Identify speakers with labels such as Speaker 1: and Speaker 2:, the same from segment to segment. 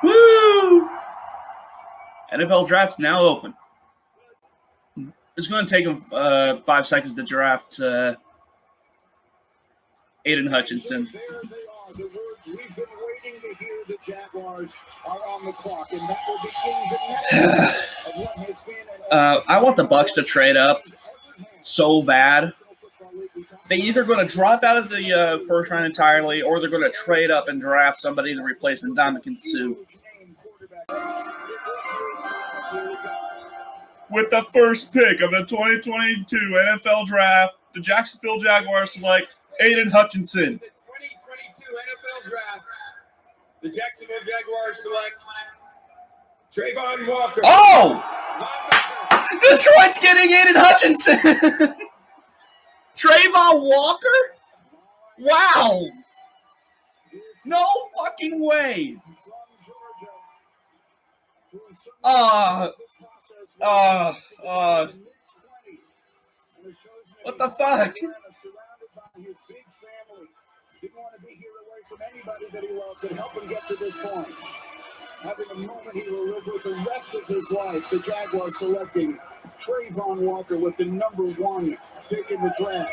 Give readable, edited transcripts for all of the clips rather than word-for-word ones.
Speaker 1: Woo! NFL draft's now open. It's going to take them 5 seconds to draft Aiden Hutchinson.
Speaker 2: There they are, the words we've been waiting to hear. The Jaguars are on the clock, and that will begin the next of what has been
Speaker 1: I want the Bucs to trade up so bad. They're either going to drop out of the first round entirely, or they're going to trade up and draft somebody to replace Ndamukong Suh. With the first pick of the 2022 NFL Draft, the Jacksonville Jaguars select Aiden Hutchinson.
Speaker 3: The 2022 NFL Draft, the Jacksonville Jaguars select Trayvon Walker.
Speaker 1: Oh! Detroit's getting Aiden Hutchinson! Trayvon Walker? Wow! No fucking way! What the fuck?
Speaker 2: His big family didn't want to be here away from anybody that he loved and help him get to this point. Having a moment he will live with the rest of his life. The Jaguars selecting Trayvon Walker with the #1 pick in the draft.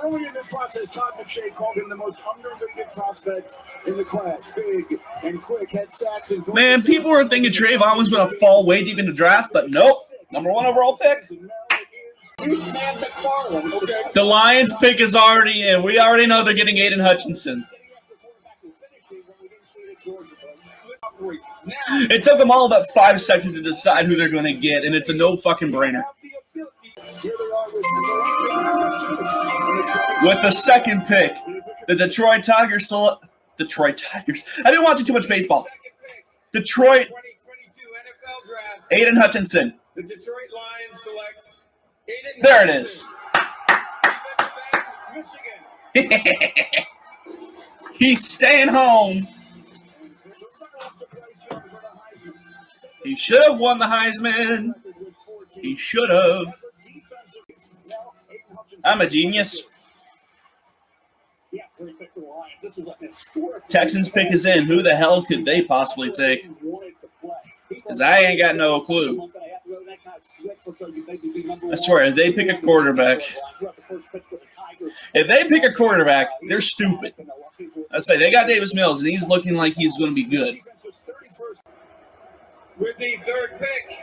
Speaker 2: Early in this process, Todd McShay called him the most underrated prospect in the class. Big and quick, had sacks and goals.
Speaker 1: Man, people were thinking Trayvon was going to fall way deep in the draft, but nope. #1 overall pick. The Lions pick is already in. We already know they're getting Aiden Hutchinson. It took them all about 5 seconds to decide who they're going to get, and it's a no fucking brainer. With the second pick, the Detroit Tigers select. Detroit Tigers. I've been watching too much baseball. Detroit. Aiden Hutchinson.
Speaker 3: The Detroit Lions select Aiden
Speaker 1: There it
Speaker 3: Hutchinson.
Speaker 1: is.
Speaker 3: Michigan.
Speaker 1: He's staying home. He should have won the Heisman. He should have. I'm a genius. Texans pick is in. Who the hell could they possibly take? Because I ain't got no clue. I swear, if they pick a quarterback, they're stupid. I say they got Davis Mills, and he's looking like he's going to be good.
Speaker 3: With the third pick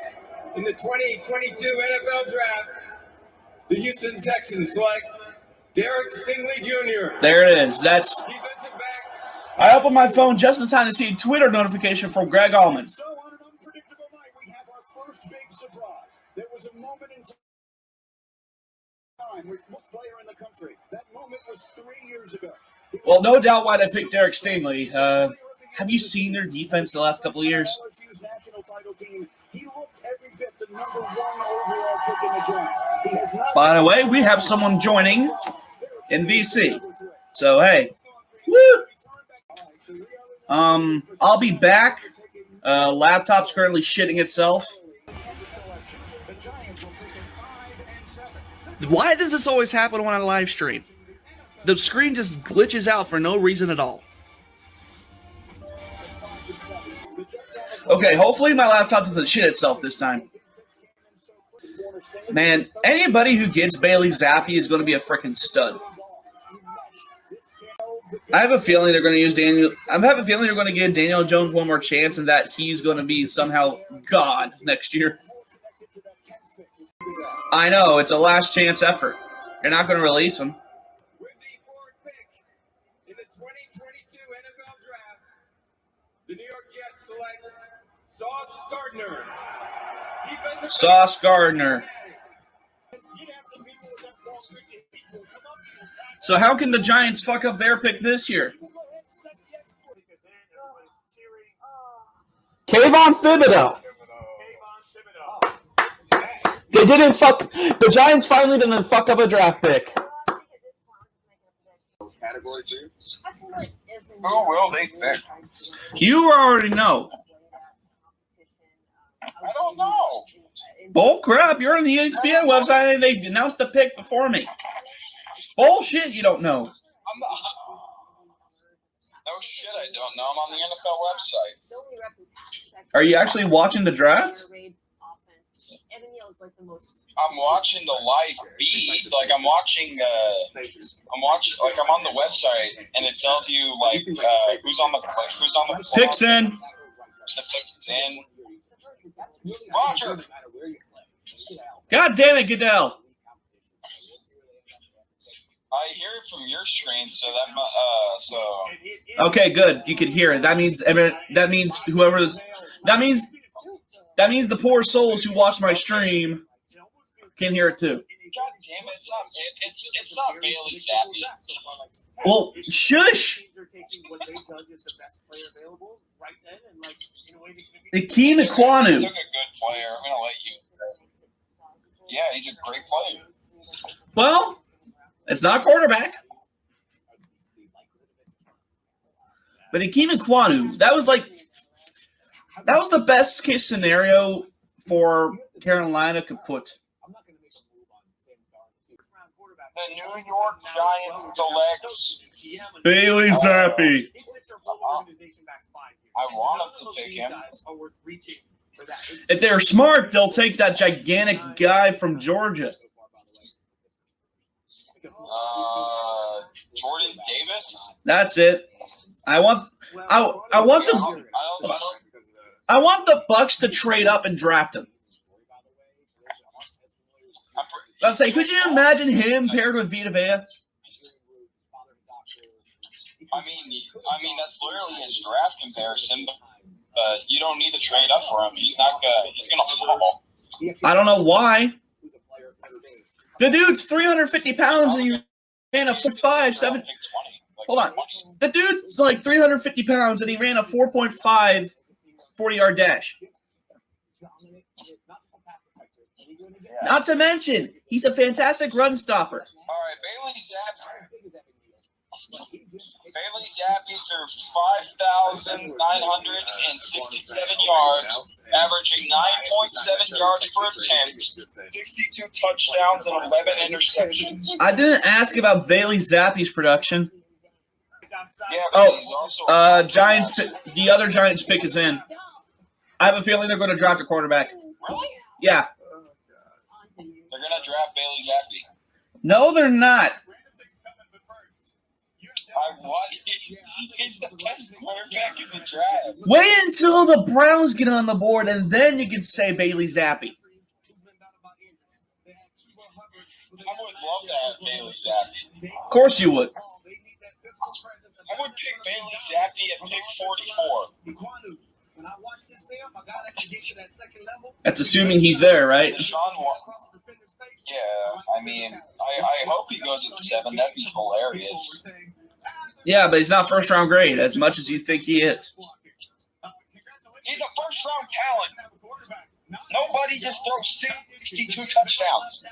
Speaker 3: in the 2022 NFL Draft, the Houston Texans select Derek Stingley Jr.
Speaker 1: There it is. That's.
Speaker 3: Defensive back.
Speaker 1: I opened my phone just in time to see a Twitter notification from Greg Allman.
Speaker 2: So on an unpredictable night, we have our first big surprise. There was a moment in time with most player in the country. That moment was 3 years ago.
Speaker 1: Well, no doubt why they picked Derek Stingley. Have you seen their defense the last couple of years?
Speaker 2: LSU's national title team. He looked every bit the #1 overall pick in the draft. He has not.
Speaker 1: By the way, we have someone joining in VC. So, hey. Woo! I'll be back. Laptop's currently shitting itself. Why does this always happen when I live stream? The screen just glitches out for no reason at all. Okay, hopefully my laptop doesn't shit itself this time. Man, anybody who gets Bailey Zappi is going to be a freaking stud. I have a feeling they're going to use Daniel. I have a feeling they're going to give Daniel Jones one more chance, and that he's going to be somehow God next year. I know, it's a last chance effort. You're not going to release him.
Speaker 3: With the fourth pick in the 2022 NFL Draft, the New York Jets select Sauce Gardner. Defensive
Speaker 1: Sauce Gardner. So how can the Giants fuck up their pick this year?
Speaker 4: Kayvon Thibodeau. They didn't fuck. The Giants finally didn't fuck up a draft pick.
Speaker 5: Oh, well, they
Speaker 1: You already know.
Speaker 5: I don't know.
Speaker 1: Bull crap! You're on the ESPN website and they announced the pick before me. Bullshit! You don't know.
Speaker 5: No shit, I don't know. I'm on the NFL website.
Speaker 1: Are you actually watching the draft?
Speaker 5: I'm watching the live feed. Like I'm watching. I'm on the website, and it tells you who's on the
Speaker 1: Picks in.
Speaker 5: The picks in. Roger.
Speaker 1: God damn it, Goodell.
Speaker 5: I hear it from your screen, so that
Speaker 1: Okay, good. You can hear it. That means the poor souls who watch my stream can hear it too.
Speaker 5: God damn it! It's not Bailey Zappi.
Speaker 1: Well, shush. Akeem
Speaker 5: He's
Speaker 1: Ikwanu.
Speaker 5: a good player. I'm gonna let you. Yeah, he's a great player.
Speaker 1: Well, it's not a quarterback. But Akeem Ikwanu, that was the best case scenario for Carolina could put.
Speaker 5: The New York Giants selects
Speaker 1: Bailey Zappi.
Speaker 5: I want them to take him.
Speaker 1: If they're smart, they'll take that gigantic guy from Georgia.
Speaker 5: Jordan Davis.
Speaker 1: That's it. I want the Bucks to trade up and draft him. I'll say, could you imagine him paired with Vita Vea?
Speaker 5: I mean that's literally his draft comparison, but you don't need to trade up for him. He's not good. He's gonna fall.
Speaker 1: I don't know why. The dude's 350 pounds and he ran a 4.57. Hold on. The dude's like 350 pounds and he ran a 4.5 40-yard dash. Not to mention, he's a fantastic run stopper.
Speaker 5: All right, Bailey Zappi threw 5,967 yards, averaging 9.7 yards per attempt, 62 touchdowns, and 11 interceptions.
Speaker 1: I didn't ask about Bailey Zappi's production.
Speaker 5: Yeah, but he's also
Speaker 1: Giants. The other Giants pick is in. I have a feeling they're going to draft a quarterback.
Speaker 5: Really?
Speaker 1: Yeah.
Speaker 5: They're going to draft Bailey Zappi.
Speaker 1: No, they're not.
Speaker 5: He's the best quarterback in the draft.
Speaker 1: Wait until the Browns get on the board, and then you can say Bailey Zappi.
Speaker 5: I would love to have Bailey Zappi.
Speaker 1: Of course you would.
Speaker 5: I would pick Bailey Zappi at pick 44.
Speaker 1: That's assuming he's there, right?
Speaker 5: Yeah, I mean, I hope he goes at 7. That'd be hilarious.
Speaker 1: Yeah, but he's not first-round grade as much as you think he is.
Speaker 5: He's a first-round talent. Nobody just throws 62 touchdowns.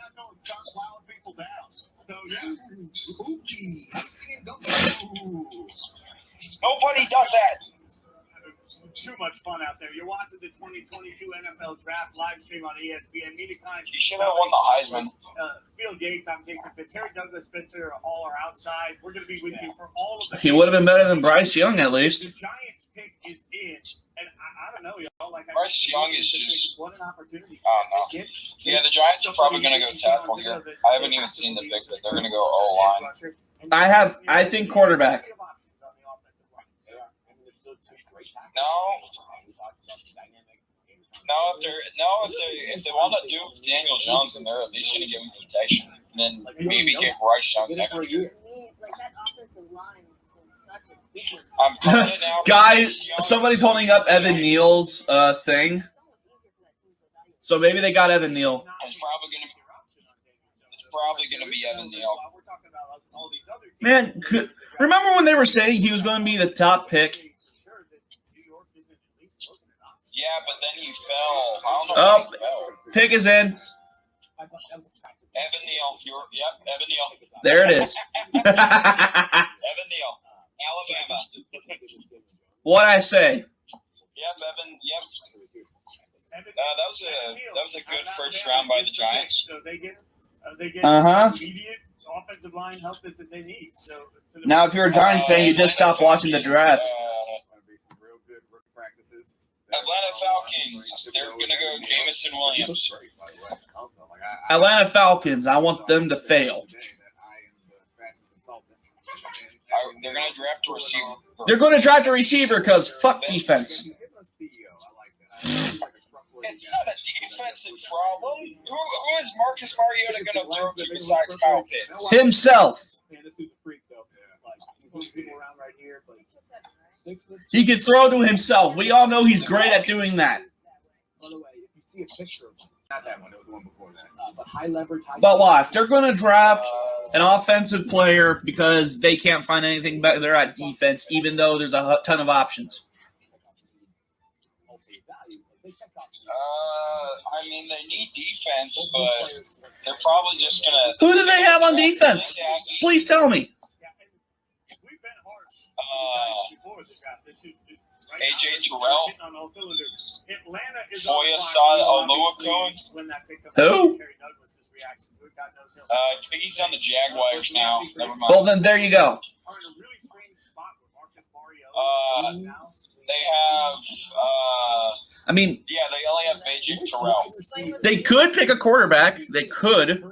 Speaker 5: Nobody does that.
Speaker 6: Too much fun out there. You're watching the 2022 NFL Draft live stream on ESPN.
Speaker 5: He should have won the Heisman.
Speaker 6: Phil Gates, I'm Jason Fitz. Harry Douglas, Spencer Hall are outside. We're going to be with you for all of the.
Speaker 1: He would have been better than Bryce Young, at least.
Speaker 6: The Giants pick is in, and I don't know, y'all.
Speaker 5: Bryce Young is just.
Speaker 6: What an opportunity.
Speaker 5: Yeah, the Giants are probably going to go tackle here. I haven't even seen the pick, but they're going to go O-line.
Speaker 1: I think quarterback.
Speaker 5: If they want to do Daniel Jones, then they're at least going to give him protection, and then maybe get Bryce Young next year. I'm calling it now.
Speaker 1: Guys, somebody's holding up Evan Neal's thing. So maybe they got Evan Neal.
Speaker 5: It's probably going to be Evan Neal.
Speaker 1: Man, remember when they were saying he was going to be the top pick?
Speaker 5: Yeah, but then he fell. I don't know
Speaker 1: Oh,
Speaker 5: how he fell.
Speaker 1: pick is in.
Speaker 5: Evan Neal. Evan Neal.
Speaker 1: There it is.
Speaker 5: Evan Neal. Alabama.
Speaker 1: What I say?
Speaker 5: Yep, Evan. Yep. was a good first round by the Giants.
Speaker 6: So they get immediate offensive line help that they need. So
Speaker 1: Now, if you're a Giants fan, you just stop watching the draft.
Speaker 5: Atlanta Falcons. They're gonna go Jameson Williams.
Speaker 1: Atlanta Falcons, I want them to fail.
Speaker 5: They're gonna draft a receiver.
Speaker 1: They're going to draft a receiver because fuck defense.
Speaker 5: It's not a defensive problem. Who is Marcus Mariota going to throw to besides Kyle Pitts?
Speaker 1: Himself. He can throw to himself. We all know he's great at doing that.
Speaker 2: By the way, if you see a picture of him, not that one, it was the one before that. But high leverage,
Speaker 1: But watch, they're going to draft an offensive player because they can't find anything better at defense, even though there's a ton of options.
Speaker 5: I mean, they need defense, but they're probably just going to...
Speaker 1: Who do they have on defense? Please tell me.
Speaker 5: AJ Terrell.
Speaker 6: Oyasada
Speaker 5: Oluokun.
Speaker 1: Who?
Speaker 5: I think he's on the Jaguars now. Never mind.
Speaker 1: Well, then there you go.
Speaker 5: They have...
Speaker 1: I mean,
Speaker 5: yeah, they only have AJ Terrell.
Speaker 1: they could pick a quarterback. They could.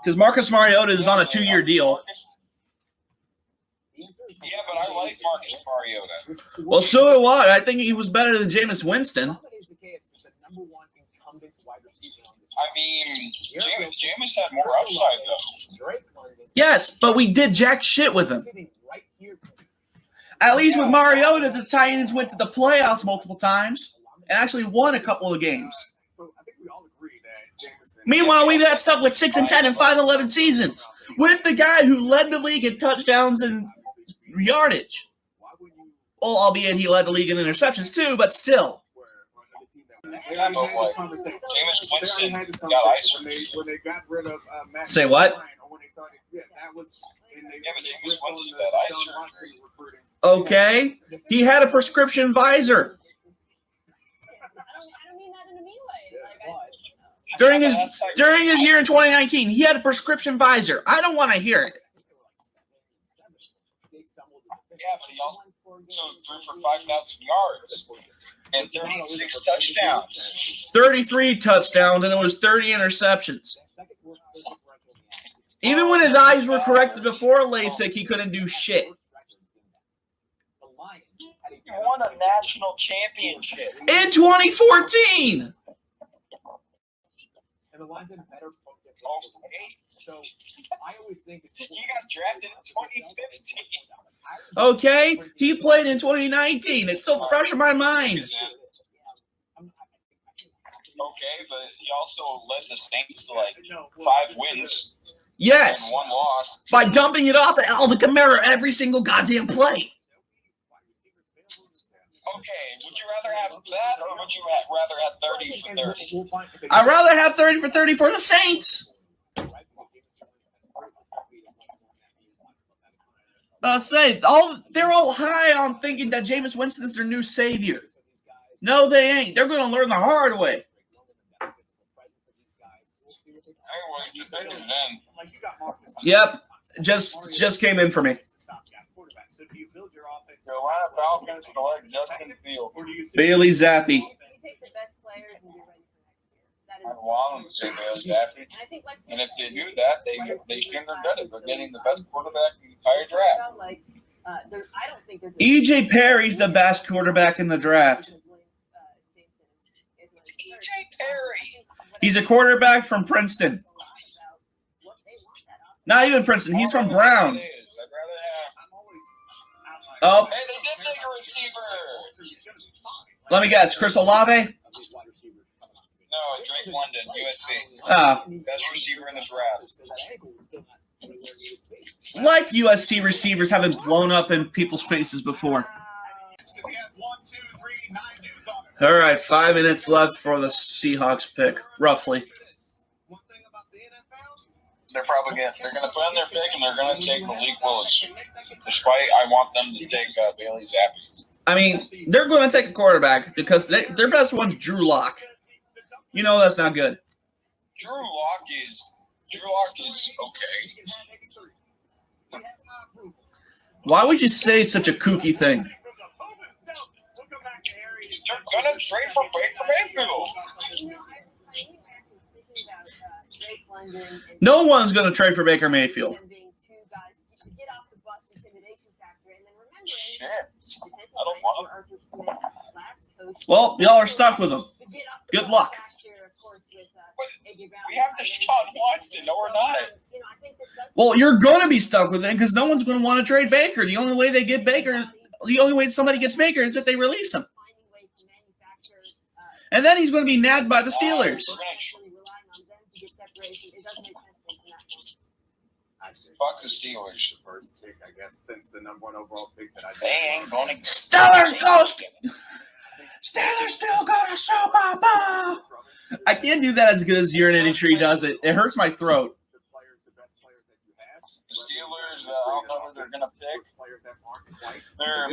Speaker 1: Because Marcus Mariota is on a 2-year deal.
Speaker 5: Yeah, but I like Marcus Mariota.
Speaker 1: Well, so do I. I think he was better than Jameis Winston.
Speaker 5: I mean, Jameis had more upside, though.
Speaker 1: Yes, but we did jack shit with him. At least with Mariota, the Titans went to the playoffs multiple times and actually won a couple of games. Meanwhile, we got stuck with 6-10 and 5-11 seasons with the guy who led the league in touchdowns and yardage. Well, albeit he led the league in interceptions too, but still.
Speaker 5: Yeah, but what? Jameis Winston got ice surgery.
Speaker 1: Say what?
Speaker 5: Yeah, but Jameis Winston got ice surgery.
Speaker 1: Okay. He had a prescription visor.
Speaker 7: I don't mean that in a mean way.
Speaker 1: During his year in 2019, he had a prescription visor. I don't want to hear it.
Speaker 5: Yeah, but he also threw for 5,000 yards and 36 touchdowns.
Speaker 1: 33 touchdowns, and it was 30 interceptions. Even when his eyes were corrected before LASIK, he couldn't do shit.
Speaker 5: He won a national championship.
Speaker 1: In 2014!
Speaker 2: And the line's in better
Speaker 5: Okay.
Speaker 2: So I always think it's
Speaker 5: he got drafted in 2015.
Speaker 1: Okay, he played in 2019. It's still fresh in my mind.
Speaker 5: Okay, but he also led the Saints to like 5 wins
Speaker 1: Yes,
Speaker 5: and 1 loss.
Speaker 1: by dumping it off to Alvin Kamara every single goddamn play.
Speaker 5: Okay, would you rather have that or would you rather have 30 for 30?
Speaker 1: I'd rather have 30 for 30 for the Saints. They're all high on thinking that Jameis Winston is their new savior. No, they ain't. They're going to learn the hard way. Yep, just came in for me.
Speaker 5: Carolina Falcons select Justin Fields.
Speaker 1: Bailey Zappi.
Speaker 7: You take the best players and be ready for next year. That
Speaker 5: I
Speaker 7: is.
Speaker 5: want them to say Bailey Zappi.
Speaker 7: And I think like.
Speaker 5: And if they do that, they shouldn't have done it. They're getting the best quarterback in the entire draft.
Speaker 7: Like, I don't think there's.
Speaker 1: EJ Perry's the best quarterback in the draft.
Speaker 5: EJ Perry.
Speaker 1: He's a quarterback from Princeton. Not even Princeton. He's from Brown.
Speaker 5: I'd rather have.
Speaker 1: Oh,
Speaker 5: Hey, they did take a receiver.
Speaker 1: let me guess. Chris Olave?
Speaker 5: No, Drake London, USC.
Speaker 1: Ah,
Speaker 5: Best receiver in the draft.
Speaker 1: like USC receivers haven't blown up in people's faces before. All right, 5 minutes left for the Seahawks pick, roughly.
Speaker 5: They're gonna put in their pick and they're gonna take Malik Willis. Despite I want them to take Bailey Zappi.
Speaker 1: I mean, they're going to take a quarterback because their best one's Drew Lock. You know that's not good.
Speaker 5: Drew Lock is okay.
Speaker 1: Why would you say such a kooky thing?
Speaker 5: They're gonna trade for Baker Mayfield.
Speaker 1: No one's going to trade for Baker Mayfield.
Speaker 5: Sure. I don't want him.
Speaker 1: Well, y'all are stuck with him. Good luck.
Speaker 5: We have Deshaun Watson. No, we're not.
Speaker 1: Well, you're going to be stuck with it because no one's going to want to trade Baker. The only way they get Baker, the only way somebody gets Baker is if they release him. And then he's going to be nagged by the Steelers.
Speaker 5: Fuck the Steelers.
Speaker 3: First pick, I guess, since the #1 overall pick that
Speaker 5: They ain't gonna.
Speaker 1: Steelers still got a Super Bowl. I can't do that as good as Urinating Tree does it. It hurts my throat.
Speaker 5: The Steelers, I don't know who they're gonna pick. They're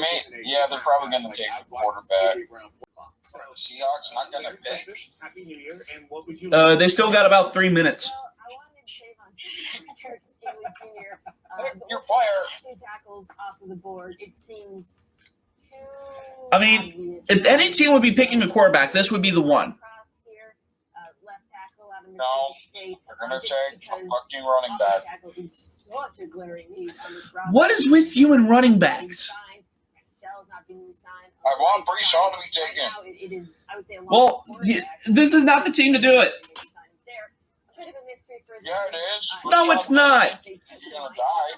Speaker 5: probably gonna take a quarterback. The Seahawks not gonna pick.
Speaker 6: Happy New Year. And what would you?
Speaker 1: They still got about 3 minutes.
Speaker 5: Your player.
Speaker 7: 2 tackles off of the board. It seems too.
Speaker 1: I mean, if any team would be picking a quarterback, this would be the one.
Speaker 5: No, they're gonna take a fucking running back.
Speaker 1: What is with you and running backs?
Speaker 5: I want Brees to be taken.
Speaker 1: Well, this is not the team to do it.
Speaker 5: Yeah, it is.
Speaker 1: No, it's not.
Speaker 5: You're gonna die.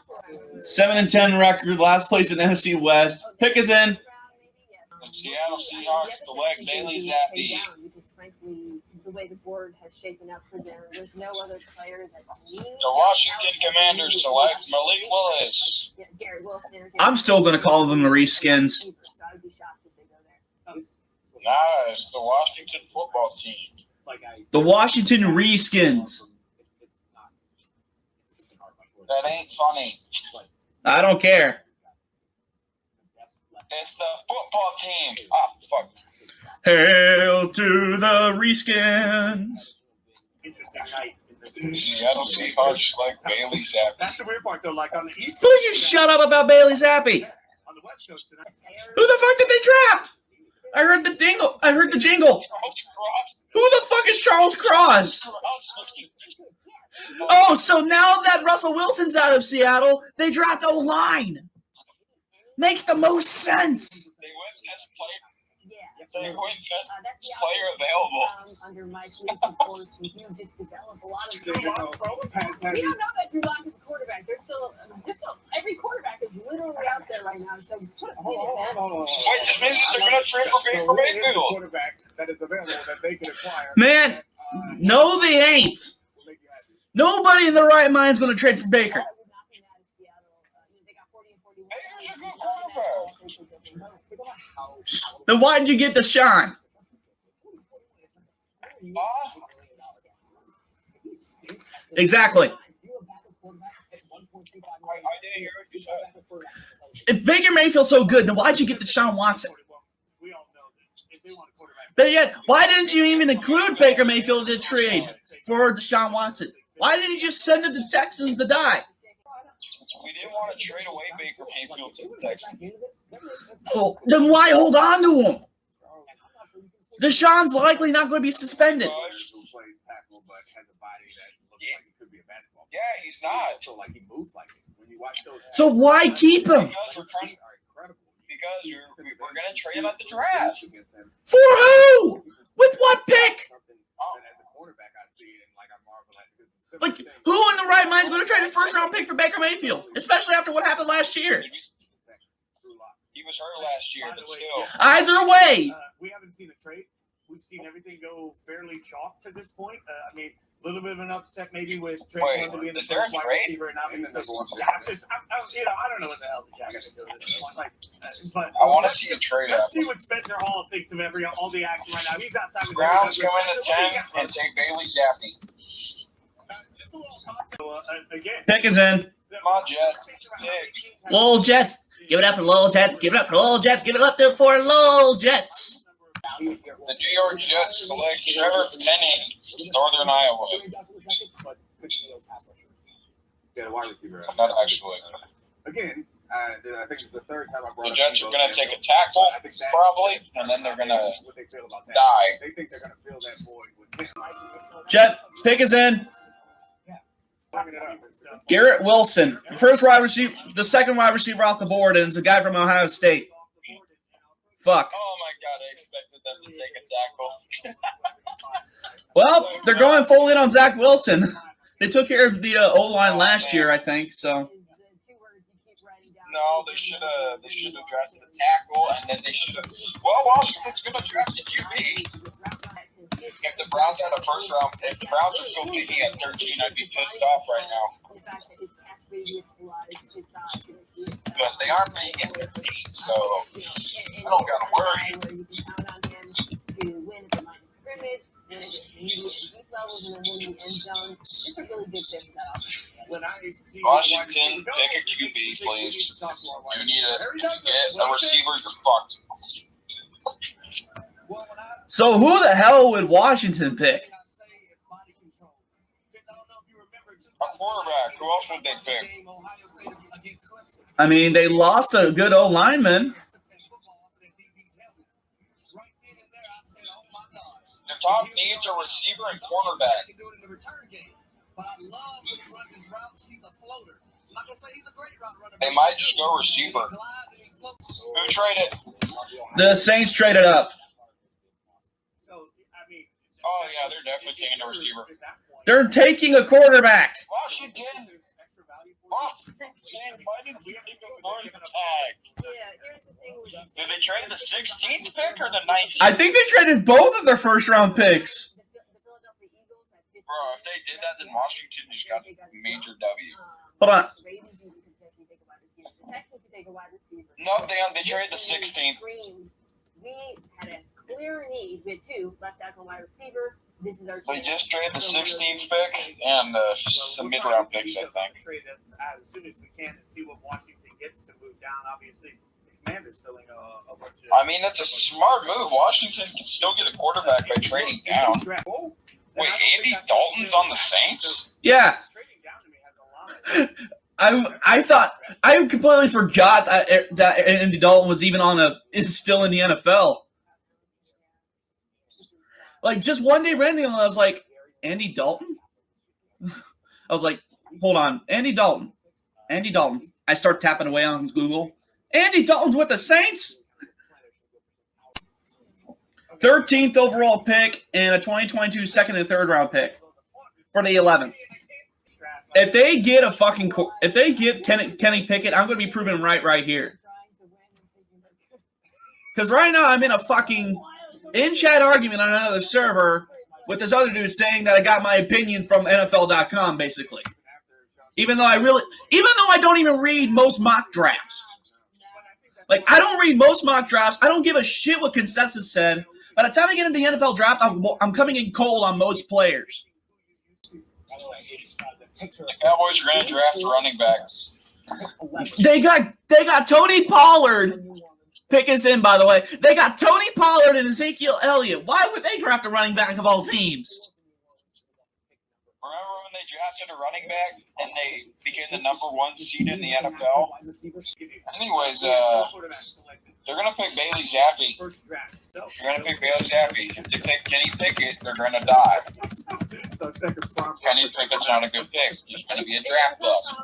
Speaker 1: 7-10 record, last place in NFC West. Pick is in.
Speaker 5: The Seattle Seahawks select Bailey Zappi.
Speaker 7: The way the board has shaken up for them, there's no other player that's
Speaker 5: The Washington Commanders select Malik Willis.
Speaker 7: Garrett Wilson.
Speaker 1: I'm still going to call them the Reskins.
Speaker 7: So I'd be shocked if they go there.
Speaker 5: Nice, the Washington football team.
Speaker 1: The Washington Reskins.
Speaker 5: That ain't funny.
Speaker 1: I don't care.
Speaker 5: It's the football team. Ah, fuck.
Speaker 1: Hail to the Reskins.
Speaker 6: Interesting night in the
Speaker 5: Seattle Seahawks like Bailey Zappi.
Speaker 6: That's the weird part, though. Like on the East
Speaker 1: Will
Speaker 6: Coast,
Speaker 1: you shut up about Bailey Zappi?
Speaker 6: on the West Coast tonight.
Speaker 1: Who the fuck did they draft? I heard the dingle. I heard the jingle. Who the fuck is Charles Cross? Oh, so now that Russell Wilson's out of Seattle, they draft O-line. Makes the most sense.
Speaker 5: They went best player.
Speaker 7: Yeah.
Speaker 5: They went best
Speaker 7: That's the
Speaker 5: player available.
Speaker 7: under Mike's leadership course, you just develop a lot of. We don't know that Drew Lock is a quarterback. There's still every quarterback is literally out there right now. So put it in
Speaker 3: Hold
Speaker 5: Wait, this means that they're gonna trade for Baker Mayfield.
Speaker 3: quarterback that is available that they can acquire.
Speaker 1: Man, no, they ain't. Nobody in their right mind is going to trade for Baker.
Speaker 5: Baker's a good quarterback.
Speaker 1: Then why did you get Deshaun? Exactly.
Speaker 5: I didn't hear what you said.
Speaker 1: If Baker Mayfield's so good, then why'd you get Deshaun Watson?
Speaker 6: We all know that if they want a quarterback.
Speaker 1: But yet, why didn't you even include Baker Mayfield in the trade for Deshaun Watson? Why didn't you just send it to the Texans to die?
Speaker 5: We didn't want to trade away Baker Mayfield to the Texans.
Speaker 1: Oh, then why hold on to him? Deshaun's likely not going to be suspended.
Speaker 5: Yeah, he's not.
Speaker 3: So like he moves like it. When you watch those,
Speaker 1: So why keep him?
Speaker 5: Because we're going to trade him at the draft.
Speaker 1: For who? With what pick? Like, who in the right mind is going to trade a first-round pick for Baker Mayfield? Especially after what happened last year.
Speaker 5: He was hurt last year, but still.
Speaker 1: Either way.
Speaker 6: We haven't seen a trade. We've seen everything go fairly chalk to this point. I mean, a little bit of an upset maybe with Trey London being the
Speaker 5: is there
Speaker 6: first
Speaker 5: a
Speaker 6: wide
Speaker 5: trade?
Speaker 6: receiver, and obviously, I don't know what the hell the Jags are doing at this point. But
Speaker 5: I want to see a trade
Speaker 6: let's
Speaker 5: happen.
Speaker 6: see what Spencer Hall thinks of all the action right now. He's outside with
Speaker 5: Browns come in at 10 and take Bailey Zappi.
Speaker 6: Again,
Speaker 1: Pick is in.
Speaker 5: Come on, Jets. Pick.
Speaker 1: Lowell Jets. Give it up for Lowell Jets. Give it up for Lowell Jets. Give it up for Lowell Jets.
Speaker 5: The New York Jets select Trevor Penning, Northern Iowa.
Speaker 3: Yeah, the wide receiver.
Speaker 5: Not actually.
Speaker 3: Again, I think it's the third time I brought
Speaker 5: The Jets are going to take a tackle, probably, and then they're going to
Speaker 3: what they feel about that.
Speaker 5: die.
Speaker 3: They think they're going to fill that void with him.
Speaker 1: Jet pick is in. Garrett Wilson, the first wide receiver, the second wide receiver off the board, and it's a guy from Ohio State. Fuck.
Speaker 5: Oh my God, I expected them to take a tackle.
Speaker 1: Well, they're going full in on Zach Wilson. They took care of the O-line last year, I think. So.
Speaker 5: No, they should have drafted a tackle, and then they should have. Well, Washington's going to draft a QB. If the Browns had a first round, if the Browns are still picking at 13, I'd be pissed off right now. But they aren't picking at 15, so I don't got to worry. Washington, pick a QB, please. You need to get a receiver, you're fucked.
Speaker 1: So who the hell would Washington pick?
Speaker 5: A quarterback. Who else would they pick?
Speaker 1: I mean, they lost a good O-lineman.
Speaker 5: The top needs are receiver and quarterback. They might just go receiver. Who traded?
Speaker 1: The Saints traded up.
Speaker 5: Oh, yeah, they're definitely taking a receiver.
Speaker 1: They're taking a quarterback.
Speaker 5: Washington. Why didn't you take a quarterback? Did they trade the 16th pick or the 19th?
Speaker 1: I think they traded both of their first-round picks.
Speaker 5: Bro, if they did that, then Washington just got a major W.
Speaker 1: Hold on.
Speaker 5: No, they traded the 16th.
Speaker 7: We had a clear need. We had two left tackle wide receiver. This is our
Speaker 5: They just traded the 16th pick and some mid-round picks, I think.
Speaker 6: Trade as soon as we can and see what Washington gets to move down. Obviously, the Commanders filling a bunch of.
Speaker 5: I mean, it's a smart move. Washington can still get a quarterback by trading down. Wait, Andy Dalton's on the Saints?
Speaker 1: Yeah. I completely forgot that Andy Dalton was even still in the NFL. Like, just one day randomly, I was like, Andy Dalton? I was like, hold on, Andy Dalton. I start tapping away on Google. Andy Dalton's with the Saints? 13th overall pick and a 2022 second and third round pick for the 11th. If they get Kenny Pickett, I'm going to be proven right here. Because right now I'm in a fucking in-chat argument on another server with this other dude saying that I got my opinion from NFL.com, basically. Even though I don't even read most mock drafts. Like, I don't read most mock drafts. I don't give a shit what consensus said. By the time I get into the NFL draft, I'm coming in cold on most players.
Speaker 5: The Cowboys are going to draft running backs.
Speaker 1: They got Tony Pollard. Pick us in, by the way. They got Tony Pollard and Ezekiel Elliott. Why would they draft a running back of all teams?
Speaker 5: Remember when they drafted a running back and they became the number one seed in the NFL? Anyways, they're going to pick Bailey Zappi. They're going to pick Bailey Zappi. If they pick Kenny Pickett, they're going to die. Kenny Pickett's not a good pick. He's going to be a draft bust.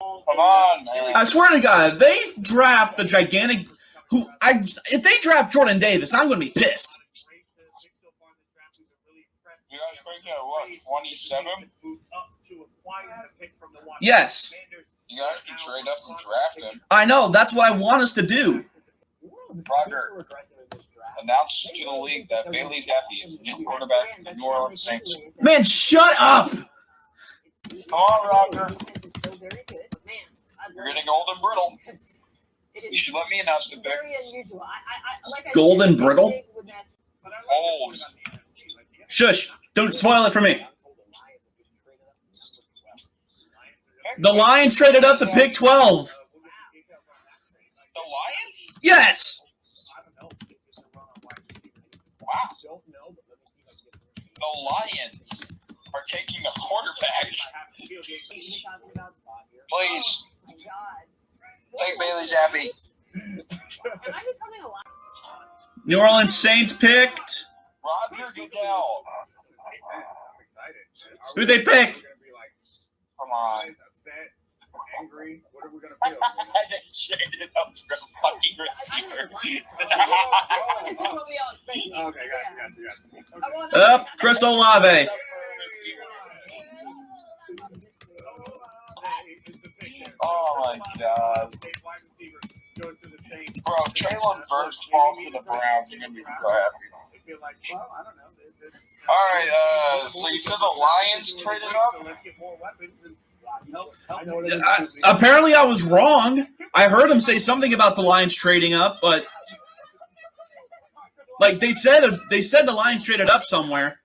Speaker 5: Come on, man.
Speaker 1: I swear to God, if they draft the gigantic if they draft Jordan Davis, I'm going to be pissed.
Speaker 5: You guys picked at what, 27?
Speaker 1: Yes.
Speaker 5: You guys can trade up and draft him.
Speaker 1: I know. That's what I want us to do.
Speaker 5: Roger, announce to the league that Bailey Zappi is the new quarterback for the New Orleans Saints.
Speaker 1: Man, shut up.
Speaker 5: Come on, Roger. You're getting old and brittle. You should let me announce the pick.
Speaker 1: Golden brittle?
Speaker 5: Old.
Speaker 1: Shush. Don't spoil it for me. The Lions traded up to pick 12.
Speaker 5: The Lions?
Speaker 1: Yes.
Speaker 6: Don't know, but let me see if I can get some.
Speaker 5: The Lions are taking a quarterback. Please
Speaker 7: Oh my God.
Speaker 5: take Bailey Zappi.
Speaker 7: Am I becoming a lot?
Speaker 1: New Orleans Saints picked.
Speaker 5: Roger Goodell.
Speaker 6: I'm excited.
Speaker 1: Who'd they pick?
Speaker 5: Come on.
Speaker 6: Upset, angry. What are we gonna feel?
Speaker 5: They traded up for a fucking receiver.
Speaker 7: This is what we all expected.
Speaker 6: Okay, got you.
Speaker 1: Up, Chris Olave.
Speaker 5: Oh my God. Bro, Traylon Burks falls to the Browns. You're gonna be so happy. All right. So you said the Lions traded up?
Speaker 1: Apparently, I was wrong. I heard him say something about the Lions trading up, but like they said the Lions traded up somewhere.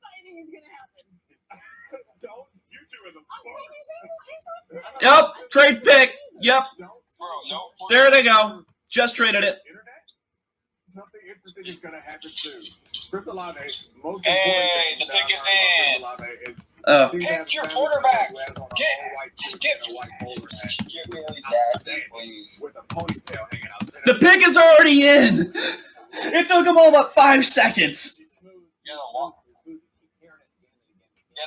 Speaker 1: Yep, trade pick. Yep, there they go. Just traded it.
Speaker 6: Something interesting is going to happen soon. Chris Olave, most
Speaker 5: Hey, the pick is in. Pick your quarterback. Get Bailey Zappi, please.
Speaker 6: With a ponytail hanging out.
Speaker 1: The pick is already in. It took them all about 5 seconds.
Speaker 5: Yeah, the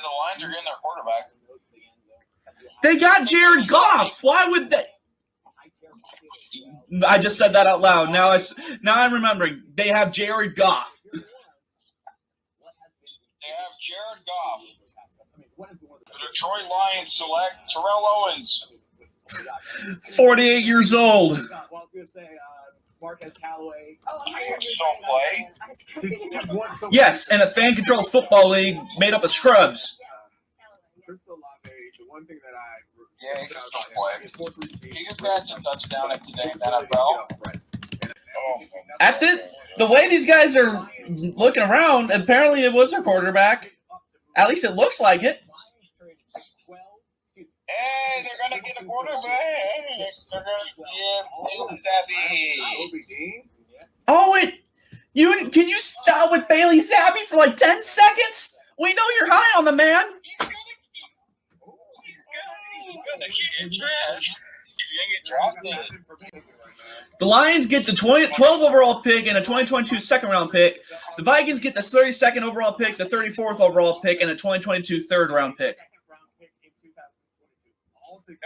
Speaker 5: Lions are getting their quarterback.
Speaker 1: They got Jared Goff. Why would they? I just said that out loud. Now I'm remembering. They have Jared Goff.
Speaker 5: They have Jared Goff. The Detroit Lions select Terrell Owens.
Speaker 1: 48 years old.
Speaker 6: Marquis Callaway.
Speaker 5: Just don't play.
Speaker 1: Yes, in a fan-controlled football league made up of scrubs.
Speaker 6: Chris Olave, the one thing that
Speaker 5: Yeah, he just don't play. He just got a touchdown at today in the NFL.
Speaker 1: At the way these guys are looking around, apparently it was their quarterback. At least it looks like it.
Speaker 5: Hey, they're gonna get a quarterback. They're gonna get Bailey Zappi.
Speaker 1: Oh, can you stop with Bailey Zappi for like 10 seconds? We know you're high on the man.
Speaker 5: He's gonna get trash. He's gonna get drafted.
Speaker 1: The Lions get the 12 overall pick and a 2022 second-round pick. The Vikings get the 32nd overall pick, the 34th overall pick, and a 2022 third-round pick.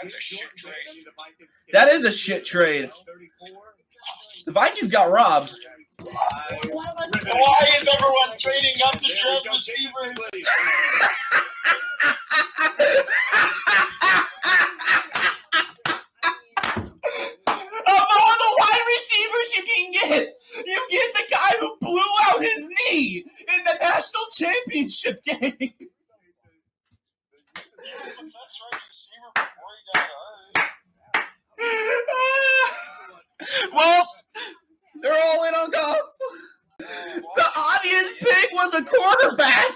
Speaker 5: That's a shit trade.
Speaker 1: That is a shit trade. The Vikings got robbed.
Speaker 5: Why is everyone trading up to draft receivers?
Speaker 1: Of all the wide receivers you can get, you get the guy who blew out his knee in the national championship game. Well, they're all in on Goff. The obvious pick was a quarterback.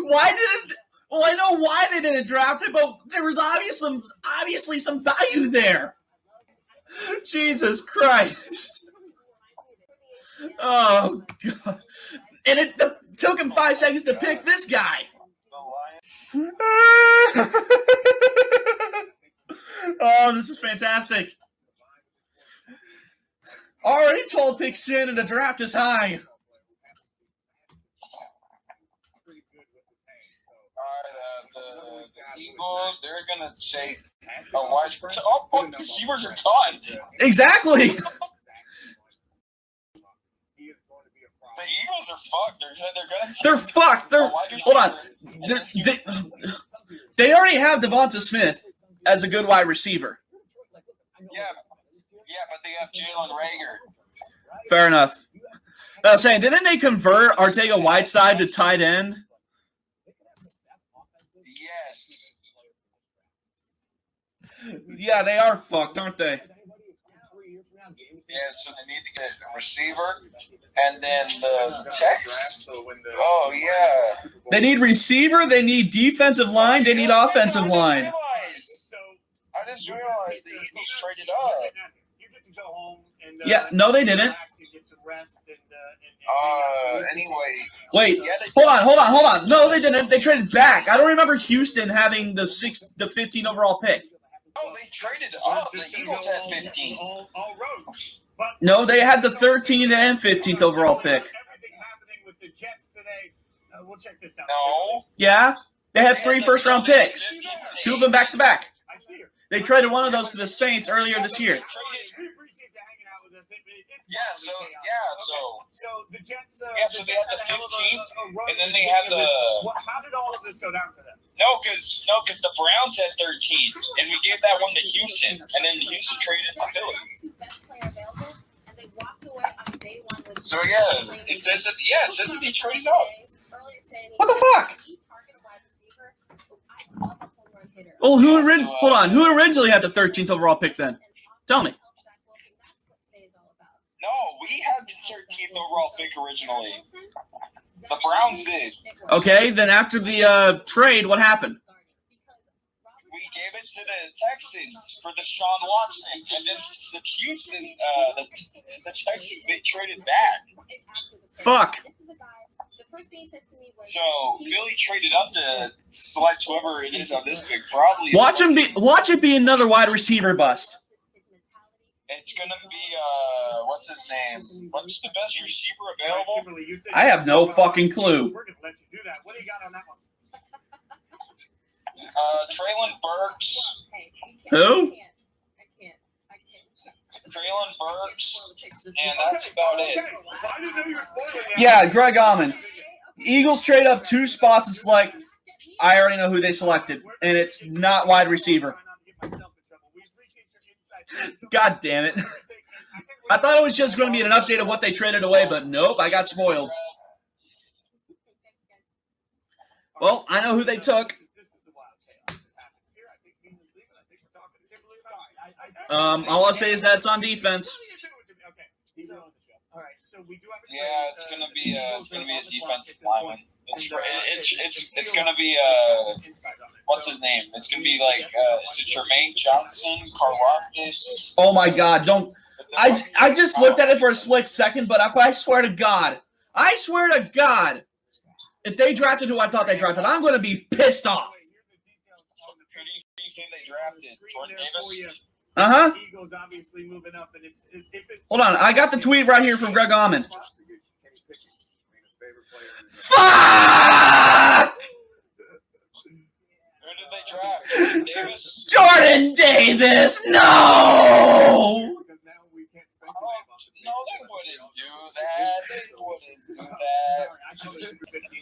Speaker 1: Well, I know why they didn't draft him, but there was obviously some value there. Jesus Christ. Oh, God. And it took him 5 seconds to pick this guy. Oh, this is fantastic. Already 12 picks in and the draft is high.
Speaker 5: The Eagles, they're going to take a wide receiver. Oh, fuck, receivers are gone.
Speaker 1: Exactly.
Speaker 5: The Eagles are fucked.
Speaker 1: They're fucked. Hold on. They already have Devonta Smith as a good wide receiver.
Speaker 5: Yeah, but they have Jalen Reagor.
Speaker 1: Fair enough. I was saying, didn't they convert Arcega-Whiteside to tight end?
Speaker 5: Yes.
Speaker 1: Yeah, they are fucked, aren't they?
Speaker 5: Yeah, so they need to get a receiver. And then the Tex. Oh, yeah.
Speaker 1: They need receiver, they need defensive line, they need offensive line.
Speaker 5: I just realized the Eagles traded up.
Speaker 1: Yeah, no, they didn't.
Speaker 6: some rest and
Speaker 5: Anyway.
Speaker 1: Wait,
Speaker 5: Yeah, they
Speaker 1: hold on. No, they didn't. They traded back. I don't remember Houston having the 15 overall pick.
Speaker 5: Oh, they traded up. The Eagles had 15.
Speaker 6: All roads. But
Speaker 1: No, they had the 13th and 15th overall pick.
Speaker 6: everything happening with the Jets today. We'll check this out.
Speaker 5: No.
Speaker 1: Yeah, they had 3 first-round picks. 2 of them back-to-back.
Speaker 6: I see her.
Speaker 1: They traded one of those to the Saints earlier this year.
Speaker 6: We appreciate you hanging out with us. So the Jets.
Speaker 5: So they had the 15th, and then they
Speaker 6: had
Speaker 5: had the.
Speaker 6: How did all of this go down for them?
Speaker 5: No, because the Browns had 13, and we gave that one to Houston, and then Houston traded to Philly. So it says that they traded up.
Speaker 1: What the fuck? Well, who originally had the 13th overall pick then? Tell me.
Speaker 5: No, we had the 13th overall pick originally. The Browns did.
Speaker 1: Okay, then after the trade, what happened?
Speaker 5: We gave it to the Texans for Deshaun Watson, and then the Houston, the Texans, they traded back.
Speaker 1: Fuck.
Speaker 5: So Philly traded up to select whoever it is on this pick. Probably
Speaker 1: Watch it be another wide receiver bust.
Speaker 5: It's gonna be what's his name? What's the best receiver available?
Speaker 1: I have no fucking clue.
Speaker 6: We're gonna let you do that. What do you got on that one?
Speaker 5: Traylon Burks.
Speaker 1: Who?
Speaker 5: Traylon Burks, and that's about it.
Speaker 6: Okay. Well, I didn't know you were spoiling that.
Speaker 1: Yeah, Greg Allman. Eagles trade up 2 spots and select. I already know who they selected, and it's not wide receiver. God damn it. I thought it was just going to be an update of what they traded away, but nope, I got spoiled. Well, I know who they took. All I'll say is that it's on defense.
Speaker 5: Yeah, it's gonna be a defensive lineman. It's gonna be what's his name? It's gonna be like is it Jermaine Johnson, Karlaftis?
Speaker 1: Oh my God! Don't. I just looked at it for a split second, but I swear to God, if they drafted who I thought they drafted, I'm going to be pissed off.
Speaker 5: Who do you think they drafted? Jordan Davis?
Speaker 1: Uh-huh.
Speaker 6: Eagles obviously moving up, and if
Speaker 1: Hold on, I got the tweet right here from Greg Allman. Fuck!
Speaker 5: Who did they draft? Jordan Davis?
Speaker 1: Jordan Davis, no!
Speaker 5: No, they wouldn't do that.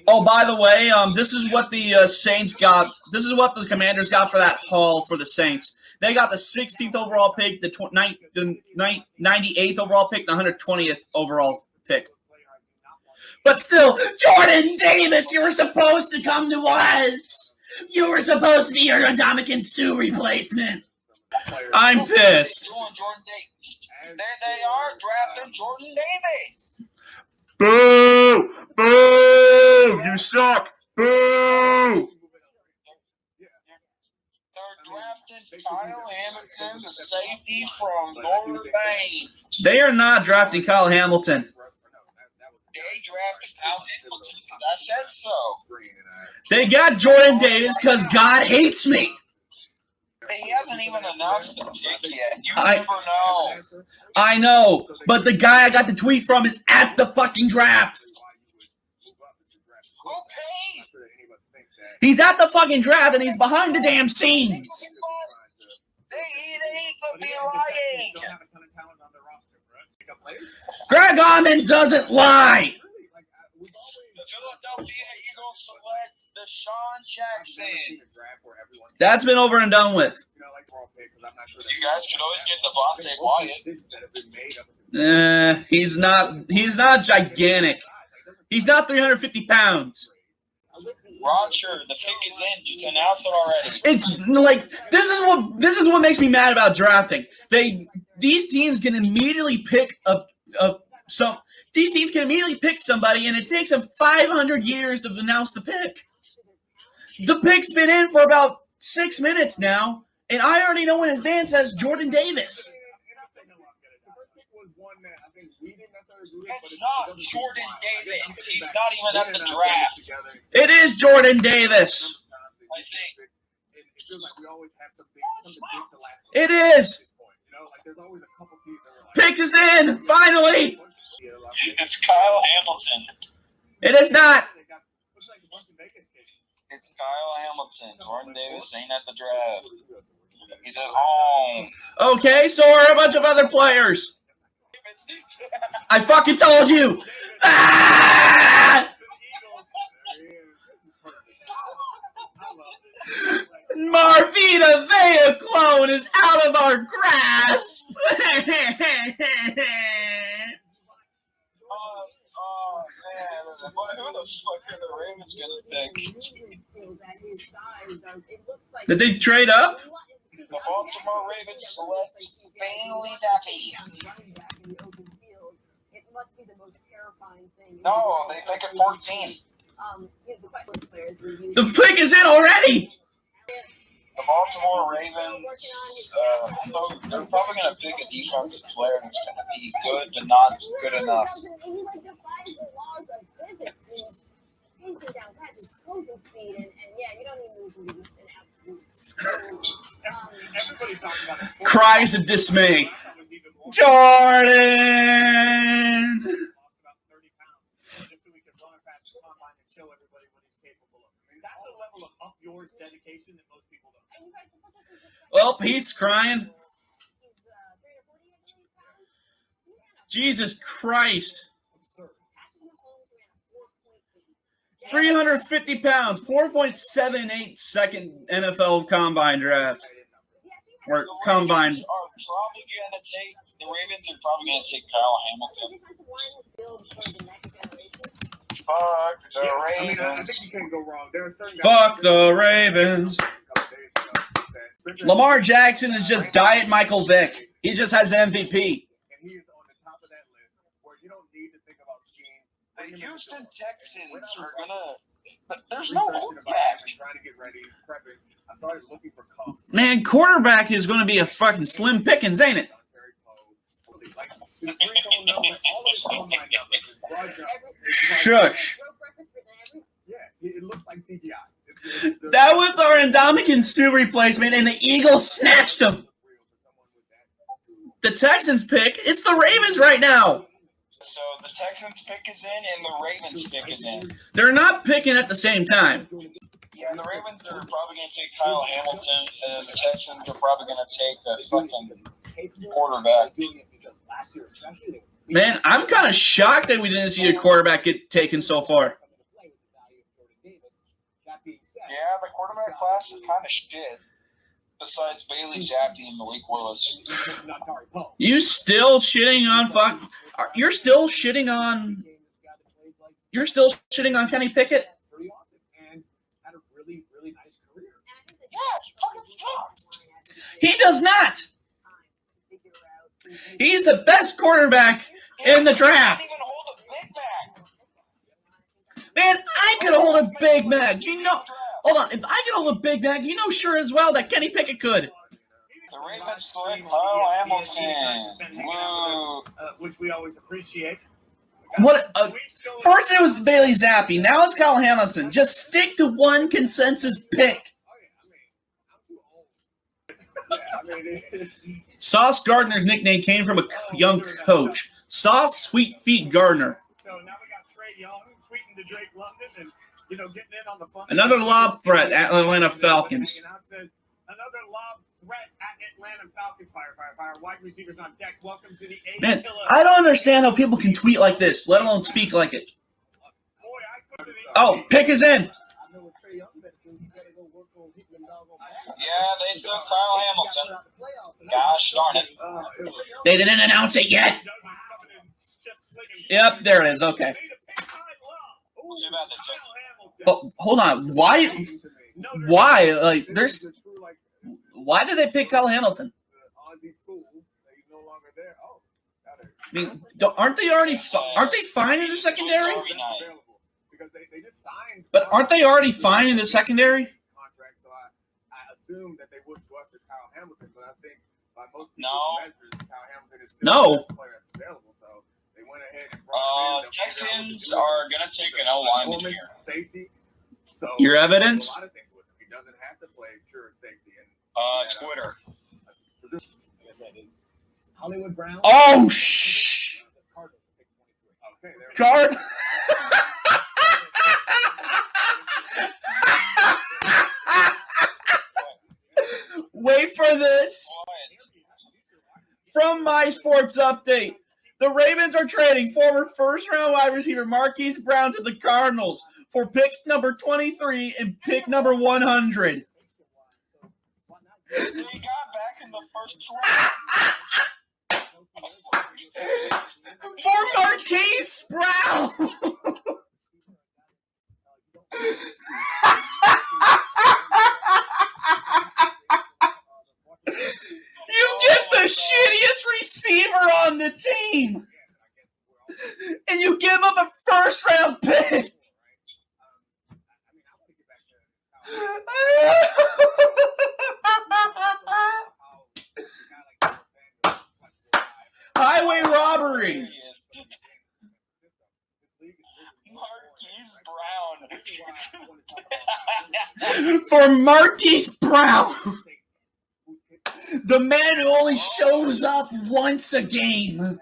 Speaker 1: Oh, by the way, this is what the Saints got. This is what the Commanders got for that haul for the Saints. They got the 16th overall pick, the 98th overall pick, the 120th overall pick. But still, Jordan Davis, you were supposed to come to us. You were supposed to be your Ndamukong Suh replacement. I'm pissed.
Speaker 5: There they are, drafting Jordan Davis.
Speaker 1: Boo! Boo! You suck! Boo!
Speaker 5: They're drafting Kyle Hamilton, the safety from Notre Dame.
Speaker 1: They are not drafting Kyle Hamilton.
Speaker 5: They drafted Kyle Hamilton because I said so.
Speaker 1: They got Jordan Davis because God hates me.
Speaker 5: He hasn't even announced the pick yet. You never know.
Speaker 1: I know, but the guy I got the tweet from is at the fucking draft.
Speaker 5: Okay.
Speaker 1: He's at the fucking draft and he's behind the damn scenes.
Speaker 5: They ain't gonna be lying.
Speaker 1: Greg Allman doesn't lie.
Speaker 5: The Philadelphia Eagles select Deshaun Jackson.
Speaker 1: That's been over and done with.
Speaker 5: You guys could always get Devontae Wyatt.
Speaker 1: He's not gigantic. He's not 350 pounds.
Speaker 5: Roger, the pick is in. Just announce it already.
Speaker 1: It's like this is what makes me mad about drafting. These teams can immediately pick somebody, and it takes them 500 years to announce the pick. The pick's been in for about 6 minutes now, and I already know in advance that's Jordan Davis.
Speaker 5: It's not Jordan Davis. He's not even at the draft.
Speaker 1: It is Jordan Davis.
Speaker 5: I think.
Speaker 6: It feels like we always have something big to latch on.
Speaker 1: It is.
Speaker 6: You know, like there's always a couple teams that are like,
Speaker 1: Pick is in. Finally.
Speaker 5: It's Kyle Hamilton.
Speaker 1: It is not.
Speaker 6: Looks like a bunch of Vegas kids.
Speaker 5: It's Kyle Hamilton. Jordan Davis ain't at the draft. He's at home.
Speaker 1: Okay, so are a bunch of other players. I fucking told you. Ah! Marvita Vea clone is out of our grasp.
Speaker 5: Who the fuck are the Ravens gonna pick?
Speaker 1: Did they trade up?
Speaker 5: The Baltimore Ravens select Bailey Zappi. No, they pick at 14.
Speaker 1: The pick is in already.
Speaker 5: The Baltimore Ravens, they're probably going to pick a defensive player that's going to be good but not good enough.
Speaker 6: Everybody's talking about this.
Speaker 1: Cries of dismay. Jordan.
Speaker 6: Dedication that most people don't.
Speaker 1: Well, Pete's crying. Jesus Christ. 350 pounds, 4.78 second NFL combine draft. Or combine.
Speaker 5: The Ravens are probably going to take Kyle Hamilton. Fuck the Ravens.
Speaker 6: I think you can't go wrong. There are certain guys.
Speaker 1: Fuck the Ravens. Lamar Jackson is just diet Michael Vick. He just has MVP.
Speaker 6: And he is on the top of that list where you don't need to think about scheme.
Speaker 5: The Houston Texans are going to. There's no quarterback.
Speaker 6: Trying to get ready, prepping. I started looking for comps.
Speaker 1: Man, quarterback is going to be a fucking slim pickings, ain't it? Shush.
Speaker 6: Yeah, it looks like CGI.
Speaker 1: That was our Indomitian Sue replacement, and the Eagles snatched him. The Texans pick. It's the Ravens right now.
Speaker 5: So the Texans pick is in and the Ravens pick is in.
Speaker 1: They're not picking at the same time.
Speaker 5: Yeah, the Ravens are probably going to take Kyle Hamilton, and the Texans are probably going to take the fucking quarterback.
Speaker 1: Man, I'm kind of shocked that we didn't see a quarterback get taken so far.
Speaker 5: Yeah, the quarterback class is kind of shit. Besides Bailey Zappi and Malik Willis.
Speaker 1: You still shitting on fuck? You're still shitting on. You're still shitting on Kenny Pickett?
Speaker 5: Yeah, he fucking sucked.
Speaker 1: He does not. He's the best quarterback in the draft.
Speaker 5: He can't even hold a Big Mac.
Speaker 1: Man, I could hold a Big Mac. You know, hold on. If I could hold a Big Mac, you know sure as well that Kenny Pickett could.
Speaker 5: The Ravens select Kyle Hamilton. Woo.
Speaker 6: Which we always appreciate.
Speaker 1: What? First it was Bailey Zappi. Now it's Kyle Hamilton. Just stick to one consensus pick. Sauce Gardner's nickname came from a young coach. Soft, sweet feet Gardner.
Speaker 6: So now we got Trey Young tweeting to Drake London and, you know, getting in on the fun.
Speaker 1: Another lob threat at Atlanta Falcons.
Speaker 6: Another lob threat at Atlanta Falcons. Fire. Wide receivers on deck. Welcome to the A
Speaker 1: Man,
Speaker 6: Killer.
Speaker 1: I don't understand how people can tweet like this, let alone speak like it. Oh, pick is in.
Speaker 5: Yeah, they took Kyle Hamilton. Gosh darn it.
Speaker 1: They didn't announce it yet. Yep, there it is. Okay. Oh, hold on. Why? Like, there's. Why did they pick Kyle Hamilton? I mean, aren't they already? Aren't they fine in the secondary? But aren't they already fine in the secondary?
Speaker 6: I assume that they would go after Kyle Hamilton, but I think by most
Speaker 5: No.
Speaker 6: measures, Kyle Hamilton is still
Speaker 1: No.
Speaker 6: the best player that's available. So they
Speaker 3: went ahead and brought
Speaker 5: Texans are gonna take an O lineman here.
Speaker 3: Safety. So
Speaker 1: Your evidence?
Speaker 3: a lot of things with him. He doesn't have to play pure safety.
Speaker 5: Twitter.
Speaker 2: Like I said, it's Hollywood Brown.
Speaker 1: Oh, shh.
Speaker 2: The Cardinals picked 23.
Speaker 3: Okay, there we
Speaker 1: Guard. Wait for this. From my sports update, the Ravens are trading former first-round wide receiver Marquis Brown to the Cardinals for pick number 23 and pick number 100.
Speaker 5: They got back in the first
Speaker 1: For Marquis Brown. You get the shittiest receiver on the team, and you give up a first-round pick. Highway robbery.
Speaker 5: Marquis Brown.
Speaker 1: For Marquis Brown. The man who only shows up once a game.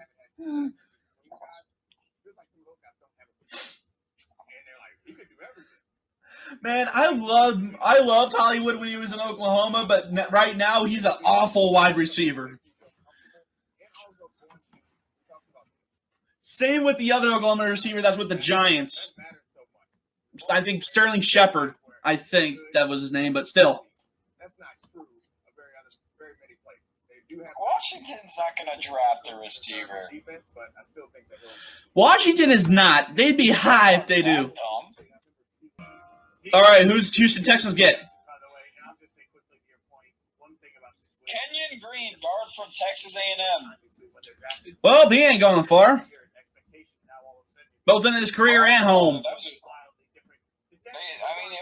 Speaker 1: Man, I loved Hollywood when he was in Oklahoma, but right now he's an awful wide receiver. Same with the other Oklahoma receiver that's with the Giants. I think Sterling Shepard, I think that was his name, but still.
Speaker 3: That's not true. Very many places. They do have
Speaker 5: Washington's not going to draft a receiver.
Speaker 3: defense, but I still think that
Speaker 1: Washington is not. They'd be high if they do. All right, who's Houston Texans get?
Speaker 6: By the way, and I'll just say quickly to your point, one thing about situation.
Speaker 5: Kenyon Green, guard from Texas A&M.
Speaker 1: Well, he ain't going far. Both in his career and home.
Speaker 5: That was it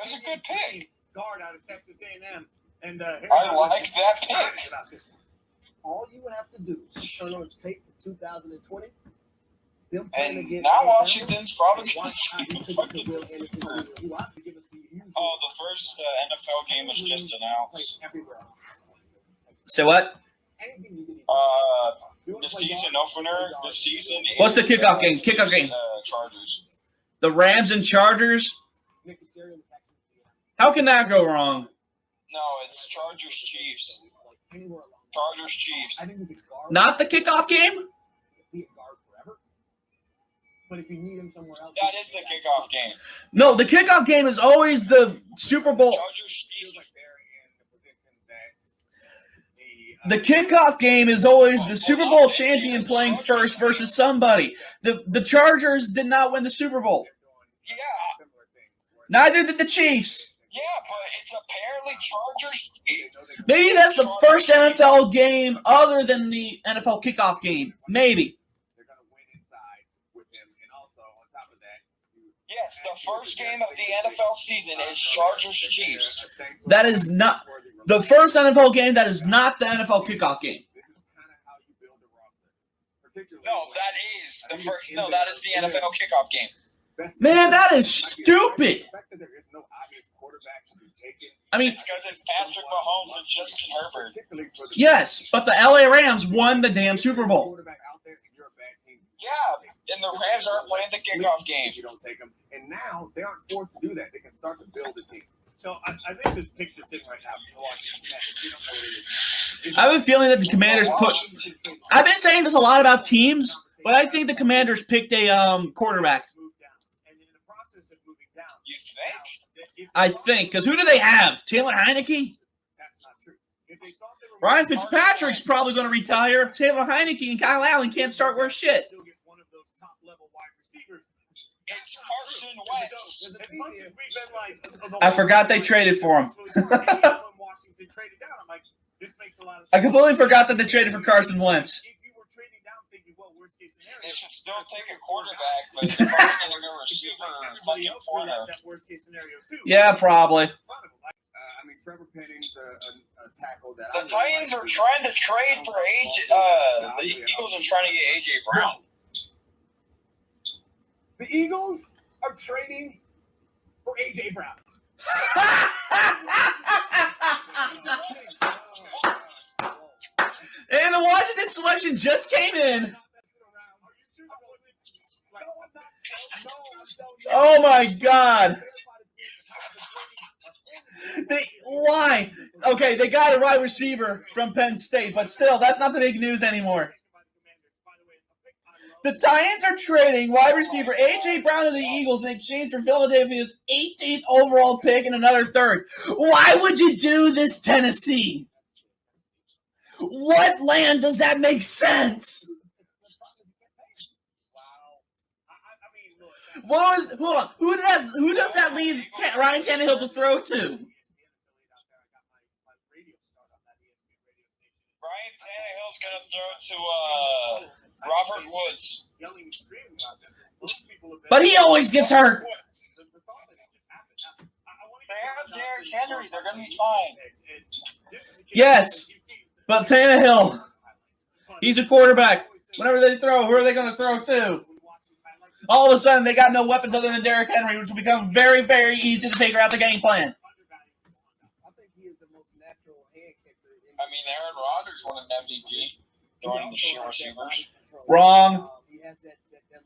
Speaker 5: was a good pick.
Speaker 6: Guard out of Texas A&M, and
Speaker 5: I like that pick.
Speaker 2: All you would have to do is turn on tape for 2020. Them
Speaker 5: And
Speaker 2: playing against
Speaker 5: now
Speaker 2: Alabama,
Speaker 5: Washington's probably going
Speaker 2: watch how he
Speaker 5: to
Speaker 2: took it to Will Anderson. He will have to give us the usual
Speaker 5: the first NFL game was just
Speaker 2: play
Speaker 5: announced.
Speaker 2: everywhere.
Speaker 1: Say what?
Speaker 2: Anything you can
Speaker 5: The season opener this season.
Speaker 1: What's the kickoff game? Kickoff game.
Speaker 5: Chargers.
Speaker 1: The Rams and Chargers? How can that go wrong?
Speaker 5: No, it's Chargers Chiefs. Chargers Chiefs.
Speaker 2: I think he's a guard.
Speaker 1: Not the kickoff game?
Speaker 2: Be a guard forever. But if you need him somewhere else,
Speaker 5: That is the kickoff game.
Speaker 1: No, the kickoff game is always the Super Bowl.
Speaker 5: Chargers Chiefs. is-
Speaker 1: The kickoff game is always the Super Bowl champion playing first versus somebody. The Chargers did not win the Super Bowl.
Speaker 5: Yeah,
Speaker 1: Neither did the Chiefs.
Speaker 5: yeah, but it's apparently Chargers Chiefs.
Speaker 1: Maybe that's the first NFL game other than the NFL kickoff game. Maybe.
Speaker 3: They're going to win inside with him, and also on top of that,
Speaker 5: Yes, the first game of the NFL season is Chargers Chiefs.
Speaker 1: That is not the first NFL game. That is not the NFL kickoff game.
Speaker 3: This is kind of how you build a roster. Particularly
Speaker 5: No, that is the first. No, that is the NFL kickoff game.
Speaker 1: Man, that is stupid.
Speaker 3: The fact that there is no obvious quarterback to be taken,
Speaker 1: I mean,
Speaker 5: It's because it's Patrick Mahomes and Justin Herbert.
Speaker 3: particularly for the
Speaker 1: yes, but the LA Rams won the damn Super Bowl.
Speaker 3: quarterback out there, and you're a bad team.
Speaker 5: Yeah, and the Rams aren't playing the kickoff game.
Speaker 3: If you don't take them, and now they aren't forced to do that. They can start to build a team.
Speaker 6: So I think this picture that's in right now, the Washington Commanders, we don't know what it is.
Speaker 1: I have a feeling that the Commanders put. I've been saying this a lot about teams, but I think the Commanders picked a quarterback.
Speaker 6: And in the process of moving down,
Speaker 5: You think?
Speaker 1: I think because who do they have? Taylor Heineke.
Speaker 6: That's not true. If they thought they were
Speaker 1: Ryan Fitzpatrick's probably going to retire if Taylor Heineke and Kyle Allen can't start worth shit.
Speaker 6: still get one of those top-level wide receivers.
Speaker 5: It's Carson Wentz.
Speaker 6: As much as we've been like,
Speaker 1: I forgot they traded for him.
Speaker 6: Washington traded down. I'm like, this makes a lot of sense.
Speaker 1: I completely forgot that they traded for Carson Wentz.
Speaker 6: If you were trading down, thinking, well, worst case scenario,
Speaker 5: They should still take a quarterback, but they're probably going to go receiver or
Speaker 6: everybody
Speaker 5: fucking
Speaker 6: else
Speaker 5: corner.
Speaker 6: realized that worst case scenario too.
Speaker 1: Yeah, probably.
Speaker 3: I mean, Trevor Penning's a tackle that
Speaker 5: The Titans are trying to trade for AJ. The Eagles are trying to get AJ Brown.
Speaker 6: The Eagles are trading for A.J. Brown.
Speaker 1: And the Washington selection just came in. Oh my God. Why? Okay, they got a wide receiver from Penn State, but still, that's not the big news anymore. The Titans are trading wide receiver A.J. Brown to the Eagles in exchange for Philadelphia's 18th overall pick and another third. Why would you do this, Tennessee? What land does that make sense? Hold on. Who does that leave Ryan Tannehill to throw to?
Speaker 5: Ryan Tannehill's going to throw to Robert Woods.
Speaker 1: But he always gets hurt.
Speaker 5: They have Derrick Henry. They're going to be fine.
Speaker 1: Yes, but Tannehill, he's a quarterback. Whenever they throw, who are they going to throw to? All of a sudden, they got no weapons other than Derrick Henry, which will become very, very easy to figure out the game plan.
Speaker 5: I mean, Aaron Rodgers won an MVP throwing the short receivers.
Speaker 1: Wrong.
Speaker 2: He has that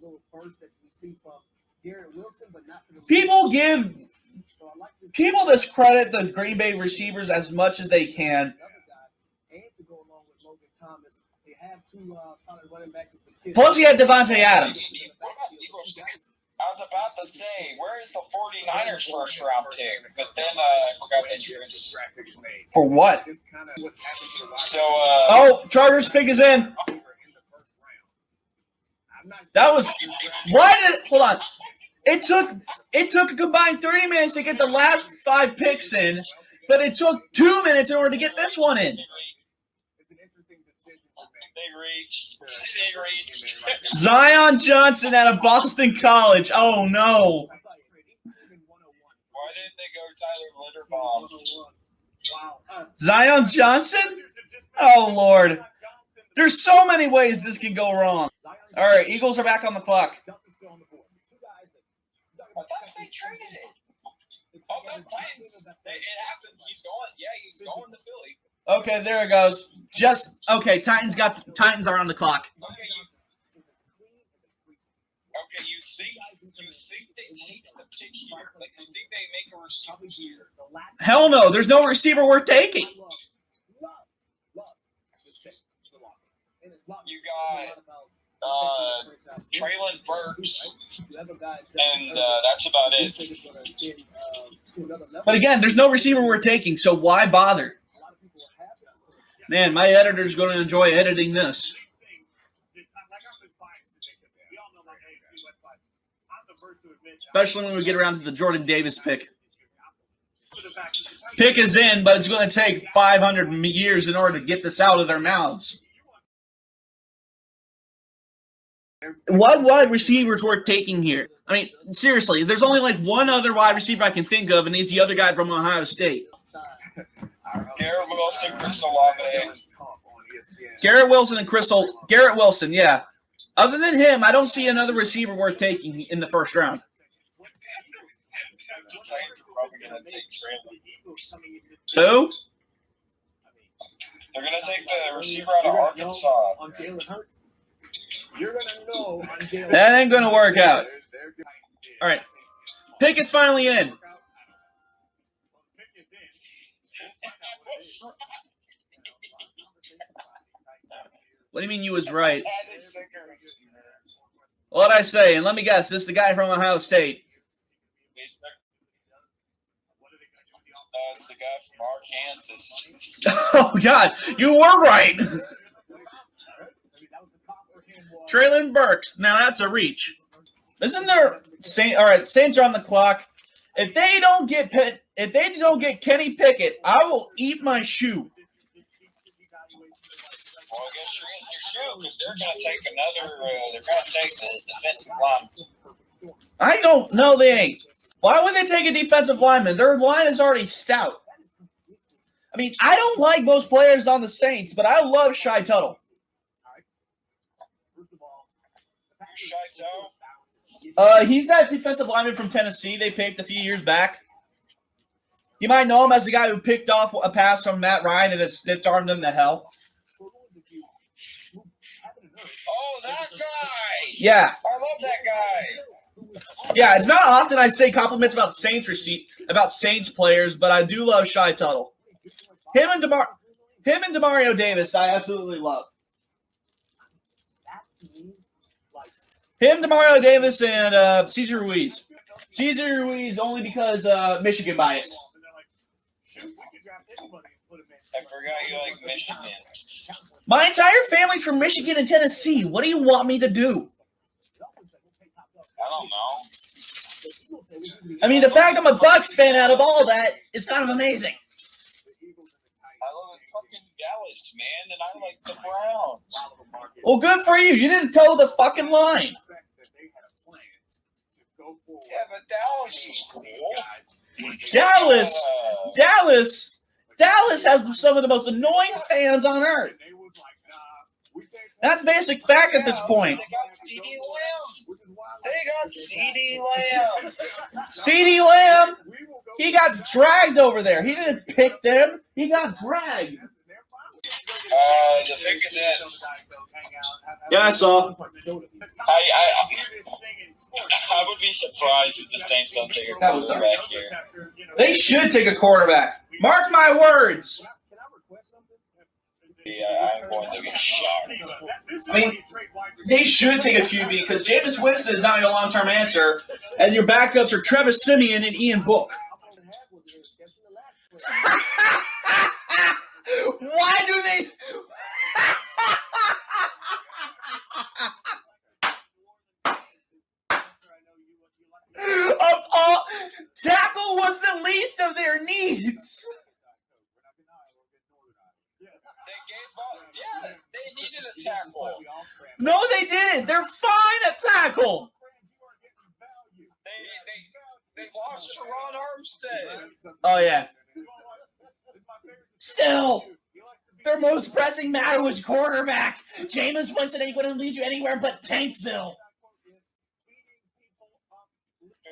Speaker 2: little burst that we see from Garrett Wilson, but not for the
Speaker 1: People discredit the Green Bay receivers as much as they can. Plus, he had Devontae Adams.
Speaker 5: I was about to say, where is the 49ers first round pick? But then I forgot they traded it.
Speaker 1: For what?
Speaker 5: So,
Speaker 1: Chargers pick is in. That was hold on. It took a combined 30 minutes to get the last 5 picks in, but it took 2 minutes in order to get this one in.
Speaker 5: They reached.
Speaker 1: Zion Johnson out of Boston College. Oh no.
Speaker 5: Why didn't they go Tyler Linderbaum?
Speaker 1: Zion Johnson? Oh Lord. There's so many ways this can go wrong. All right, Eagles are back on the clock.
Speaker 5: I thought they traded it. Oh, the Titans. It happened. He's going to Philly.
Speaker 1: Okay, there it goes. Titans are on the clock.
Speaker 5: Okay, you think they take the pick here? Like, you think they make a receiver here?
Speaker 1: Hell no, there's no receiver worth taking.
Speaker 5: You got Traylon Burks, and that's about it.
Speaker 1: But again, there's no receiver we're taking, so why bother? Man, my editor's going to enjoy editing this. Especially when we get around to the Jordan Davis pick. Pick is in, but it's going to take 500 years in order to get this out of their mouths. What wide receivers worth taking here? I mean, seriously, there's only like one other wide receiver I can think of, and he's the other guy from Ohio State.
Speaker 5: Garrett Wilson, Chris Olave.
Speaker 1: Garrett Wilson, yeah. Other than him, I don't see another receiver worth taking in the first round. Who?
Speaker 5: They're going to take the receiver out of Arkansas.
Speaker 1: That ain't going to work out. All right. Pick is finally in. What do you mean you was right? What'd I say? And let me guess, this is the guy from Ohio State.
Speaker 5: It's the guy from Arkansas.
Speaker 1: Oh, God. You were right. Traylon Burks. Now, that's a reach. Isn't there – all right, Saints are on the clock. If they don't get Kenny Pickett, I will eat my shoe.
Speaker 5: Well, I guess you're in your shoe because they're going to take they're going to take the defensive line.
Speaker 1: I don't know they ain't. Why would they take a defensive lineman? Their line is already stout. I mean, I don't like most players on the Saints, but I love Shy Tuttle.
Speaker 5: Shy Tuttle?
Speaker 1: He's that defensive lineman from Tennessee they picked a few years back. You might know him as the guy who picked off a pass from Matt Ryan and then stiff-armed him to hell.
Speaker 5: Oh, that guy!
Speaker 1: Yeah.
Speaker 5: I love that guy.
Speaker 1: Yeah, it's not often I say compliments about Saints players, but I do love Shy Tuttle. Him and Demario Davis, I absolutely love. Him, Demario Davis, and Cesar Ruiz. Cesar Ruiz only because Michigan bias.
Speaker 5: I forgot you like Michigan.
Speaker 1: My entire family's from Michigan and Tennessee. What do you want me to do?
Speaker 5: I don't know.
Speaker 1: I mean, the fact I'm a Bucks fan out of all that is kind of amazing.
Speaker 5: I love fucking Dallas, man, and I like the Browns.
Speaker 1: Well, good for you. You didn't toe the fucking line.
Speaker 5: Yeah, but Dallas is cool.
Speaker 1: Dallas has some of the most annoying fans on earth. That's basic fact at this point.
Speaker 5: They got CeeDee Lamb.
Speaker 1: CeeDee Lamb, he got dragged over there. He didn't pick them. He got dragged.
Speaker 5: The pick is in.
Speaker 1: Yeah, I saw.
Speaker 5: I would be surprised if the Saints don't take a quarterback here.
Speaker 1: They should take a quarterback. Mark my words.
Speaker 5: Yeah, I'm going to get shocked.
Speaker 1: I mean, they should take a QB because Jameis Winston is not your long-term answer, and your backups are Travis Simeon and Ian Book. Why do they? Of all, tackle was the least of their needs.
Speaker 5: They needed a tackle.
Speaker 1: No, they didn't. They're fine at tackle.
Speaker 5: They lost to Ron Armstead.
Speaker 1: Oh, yeah. Still, their most pressing matter was quarterback. Jameis Winston ain't going to lead you anywhere but Tankville.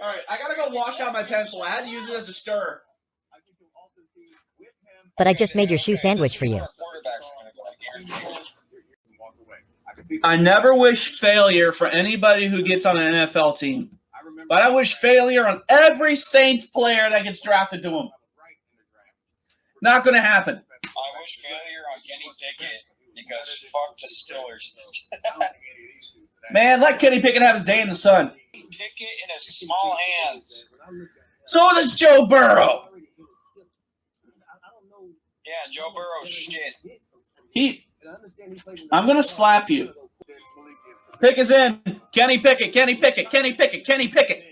Speaker 1: All right, I got to go wash out my pencil. I had to use it as a stirrer.
Speaker 8: But I just made your shoe sandwich for you.
Speaker 1: I never wish failure for anybody who gets on an NFL team. But I wish failure on every Saints player that gets drafted to them. Not going to happen.
Speaker 5: I wish failure on Kenny Pickett because fuck the Steelers.
Speaker 1: Man, let Kenny Pickett have his day in the sun.
Speaker 5: Pickett in his small hands.
Speaker 1: So does Joe Burrow.
Speaker 5: Yeah, Joe Burrow shit.
Speaker 1: I'm going to slap you. Pick is in. Kenny Pickett, Kenny Pickett, Kenny Pickett, Kenny Pickett.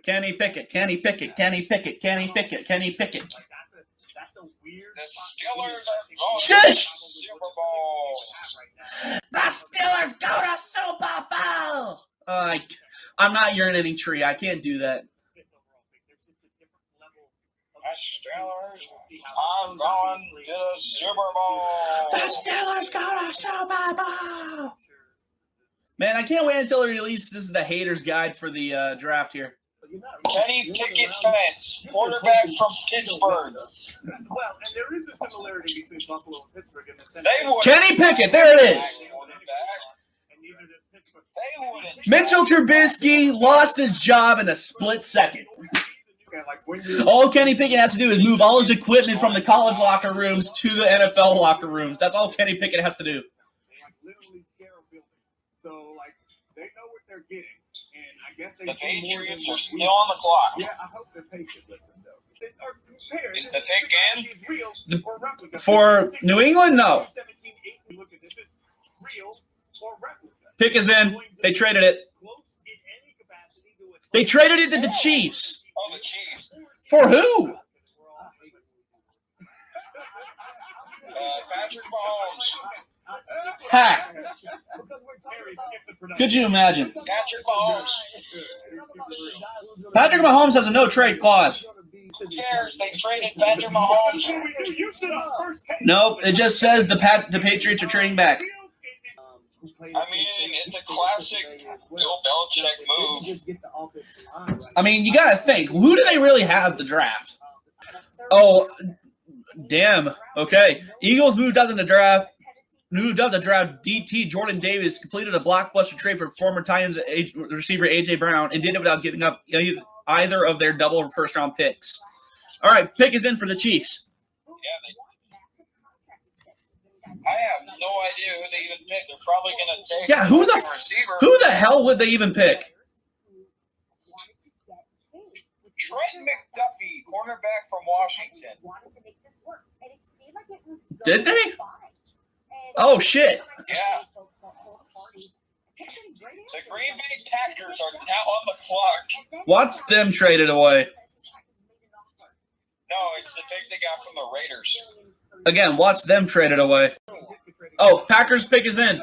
Speaker 1: Kenny Pickett, Kenny Pickett, Kenny Pickett, Kenny Pickett, Kenny Pickett.
Speaker 5: The Steelers are
Speaker 1: Shush!
Speaker 5: Super Bowl.
Speaker 1: The Steelers go to Super Bowl! I'm not urinating tree. I can't do that.
Speaker 5: Steelers, I'm going to the Super Bowl.
Speaker 1: The Steelers go to Super Bowl! Man, I can't wait until they release. This is the haters guide for the draft here.
Speaker 5: Kenny Pickett fans, quarterback from Pittsburgh.
Speaker 6: Well, and there is a similarity between Buffalo and Pittsburgh in the sense
Speaker 1: Kenny Pickett, there it is.
Speaker 6: and neither does Pittsburgh.
Speaker 1: Mitchell Trubisky lost his job in a split second. All Kenny Pickett has to do is move all his equipment from the college locker rooms to the NFL locker rooms. That's all Kenny Pickett has to do.
Speaker 6: Literally share a building. So, they know what they're getting. And I guess they
Speaker 5: The
Speaker 6: see more
Speaker 5: Patriots
Speaker 6: than
Speaker 5: are still on the clock.
Speaker 6: Yeah, I hope they're patient with them, though.
Speaker 5: Is the pick in?
Speaker 1: For New England, no. Pick is in. They traded it. They traded it to the Chiefs.
Speaker 5: Oh, the Chiefs.
Speaker 1: For who?
Speaker 5: Patrick Mahomes.
Speaker 1: Ha! Could you imagine?
Speaker 5: Patrick Mahomes.
Speaker 1: Patrick Mahomes has a no-trade clause.
Speaker 5: Who cares? They traded Patrick Mahomes.
Speaker 1: Nope, it just says the Patriots are trading back.
Speaker 5: I mean, it's a classic Bill Belichick move.
Speaker 1: I mean, you got to think. Who do they really have to draft? Oh, damn. Okay. Eagles moved up in the draft. Moved up to draft DT Jordan Davis, completed a blockbuster trade for former Titans receiver A.J. Brown, and did it without giving up either of their double first-round picks. All right, pick is in for the Chiefs.
Speaker 5: I have no idea who they even picked. They're probably going to take
Speaker 1: Yeah,
Speaker 5: receiver.
Speaker 1: who the hell would they even pick?
Speaker 5: Trent McDuffie, cornerback from Washington.
Speaker 1: Did they? Oh, shit.
Speaker 5: Yeah. The Green Bay Packers are now on the clock.
Speaker 1: Watch them trade it away.
Speaker 5: No, it's the pick they got from the Raiders.
Speaker 1: Again, watch them trade it away. Oh, Packers pick is in.
Speaker 5: I'm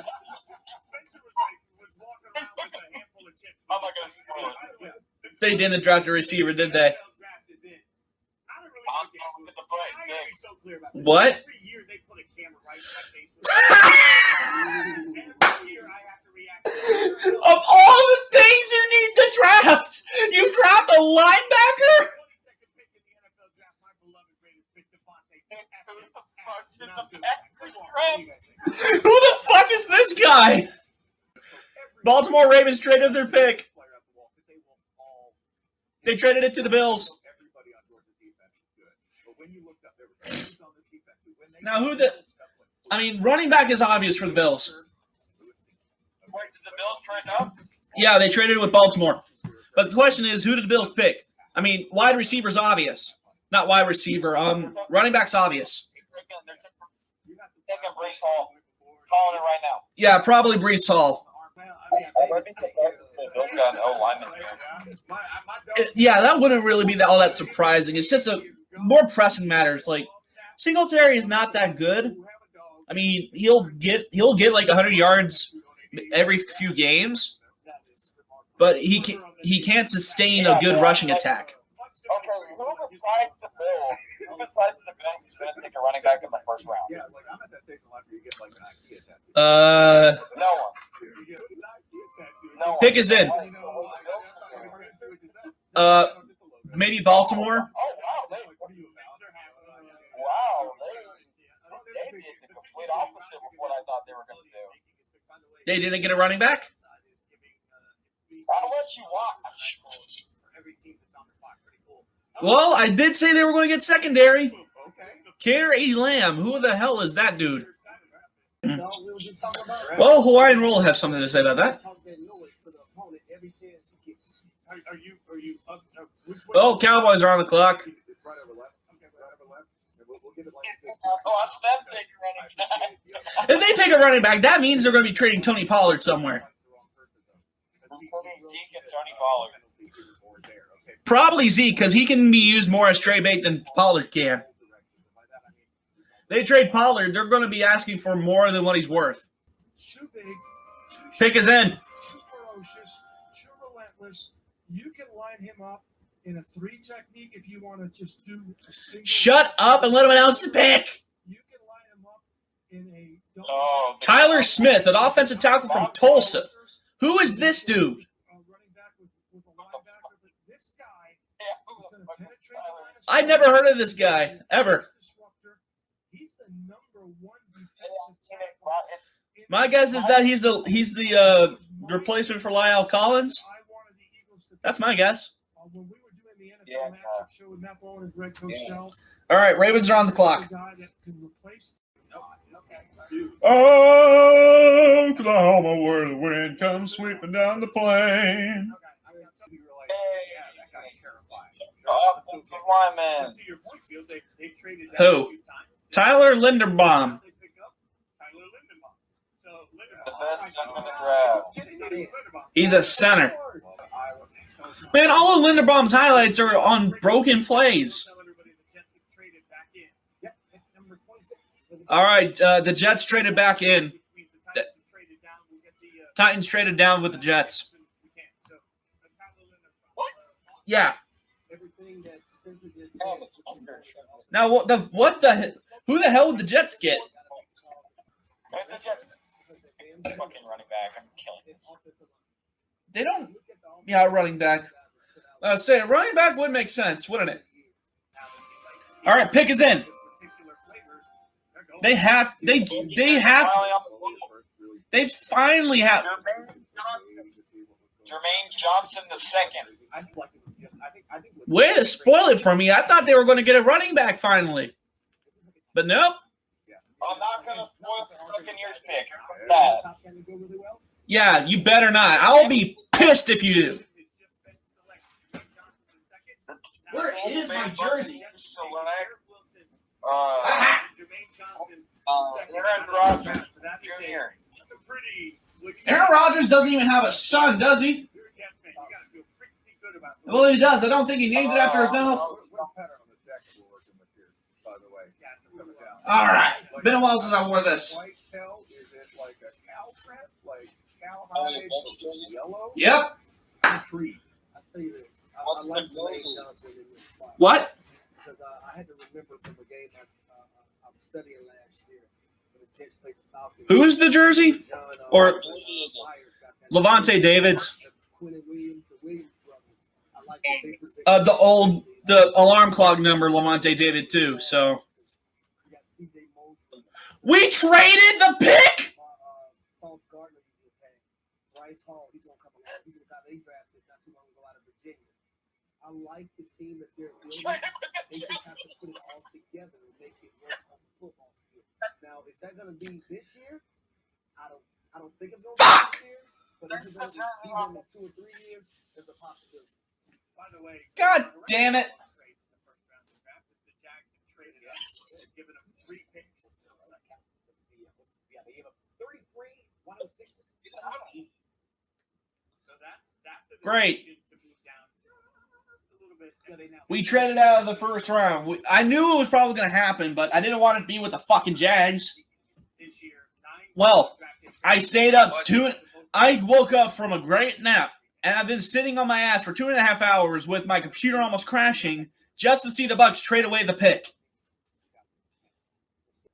Speaker 5: not going to spoil it.
Speaker 1: They didn't draft a receiver, did they? What? Of all the things you need to draft, you draft a linebacker? Who the fuck is this guy? Baltimore Ravens traded their pick. They traded it to the Bills. Now, running back is obvious for the Bills.
Speaker 5: Wait, did the Bills trade up?
Speaker 1: Yeah, they traded it with Baltimore. But the question is, who did the Bills pick? I mean, wide receiver's obvious. Not wide receiver. Running back's obvious.
Speaker 5: They're taking Brees Hall. Calling it right now.
Speaker 1: Yeah, probably Brees Hall.
Speaker 5: The Bills got an O-lineman here.
Speaker 1: Yeah, that wouldn't really be all that surprising. It's just a more pressing matters. Like, Singletary is not that good. I mean, he'll get like 100 yards every few games, but he can't sustain a good rushing attack.
Speaker 5: Okay, who besides the Bills is going to take a running back in the first round? No one.
Speaker 1: Pick is in. Maybe Baltimore.
Speaker 5: Oh, wow. They did the complete opposite of what I thought they were going to do.
Speaker 1: They didn't get a running back?
Speaker 5: I'll let you watch.
Speaker 1: Well, I did say they were going to get secondary. Kerry Lamb. Who the hell is that dude? Well, Hawaiian Roll have something to say about that. Oh, Cowboys are on the clock.
Speaker 5: Watch them take a running back.
Speaker 1: If they pick a running back, that means they're going to be trading Tony Pollard somewhere.
Speaker 5: Zeke and Tony Pollard.
Speaker 1: Probably Zeke, because he can be used more as trade bait than Pollard can. They trade Pollard, they're going to be asking for more than what he's worth.
Speaker 9: Too big,
Speaker 1: Pick is in.
Speaker 9: too ferocious, too relentless. You can line him up in a 3 technique if you want to just do a single.
Speaker 1: Shut up and let him announce the pick.
Speaker 9: You can line him up in a
Speaker 1: Tyler Smith, an offensive tackle from Tulsa. Who is this dude?
Speaker 9: Running back with a linebacker, but this guy is going to penetrate the line of
Speaker 1: I've never heard of this guy, ever.
Speaker 9: He's the number 1 defensive tackle.
Speaker 1: My guess is that he's the replacement for Lyle Collins. That's my guess.
Speaker 9: When we were doing the NFL matchup show with Matt Bowen and Greg Cosell,
Speaker 1: All right, Ravens are on the clock.
Speaker 9: guy that can replace.
Speaker 1: Oklahoma, where the wind comes sweeping down the plain.
Speaker 5: Offensive lineman.
Speaker 1: Who? Tyler Linderbaum.
Speaker 5: The best gun in the draft.
Speaker 1: He's a center. Man, all of Linderbaum's highlights are on broken plays. All right, the Jets traded back in. Titans traded down with the Jets. Yeah. Now, who the hell would the Jets get?
Speaker 5: fucking running back. I'm killing this.
Speaker 1: They don't. Yeah, running back. Say a running back would make sense, wouldn't it? All right, pick is in. They finally have.
Speaker 5: Jermaine Johnson II.
Speaker 1: Way to spoil it for me. I thought they were going to get a running back finally. But nope.
Speaker 5: I'm not going to spoil the Buccaneers pick. Bad.
Speaker 1: Yeah, you better not. I'll be pissed if you do. Where is my jersey?
Speaker 5: Aaron Rodgers Jr.
Speaker 1: Aaron Rodgers doesn't even have a son, does he? Well, he does. I don't think he named it after himself. All right. Been a while since I wore this. Yep.
Speaker 6: I'll tell you this. I like Jermaine Johnson in this spot.
Speaker 1: What?
Speaker 6: Because I had to remember from a game I was studying last year when the Jets played the Falcons.
Speaker 1: Who's the jersey? Or Levante David's? The alarm clock number, Levante David too. So we traded the pick.
Speaker 6: Sauce Gardner just had. Bryce Hall, he's gonna come along. He's the guy they drafted not too long ago out of Virginia. I like the team that they're building. They just have to put it all together and make it work on the football field. Now, is that gonna be this year? I don't think it's gonna be this year. But is it gonna be in 2 or 3 years? There's a possibility. By the way,
Speaker 1: God damn it.
Speaker 6: The Jags traded up, giving them 3 picks. Yeah, they gave up 33, 106. So that's
Speaker 1: Great. We traded out of the first round. I knew it was probably going to happen, but I didn't want it to be with the fucking Jags. Well, I stayed up I woke up from a great nap, and I've been sitting on my ass for 2.5 hours with my computer almost crashing just to see the Bucs trade away the pick.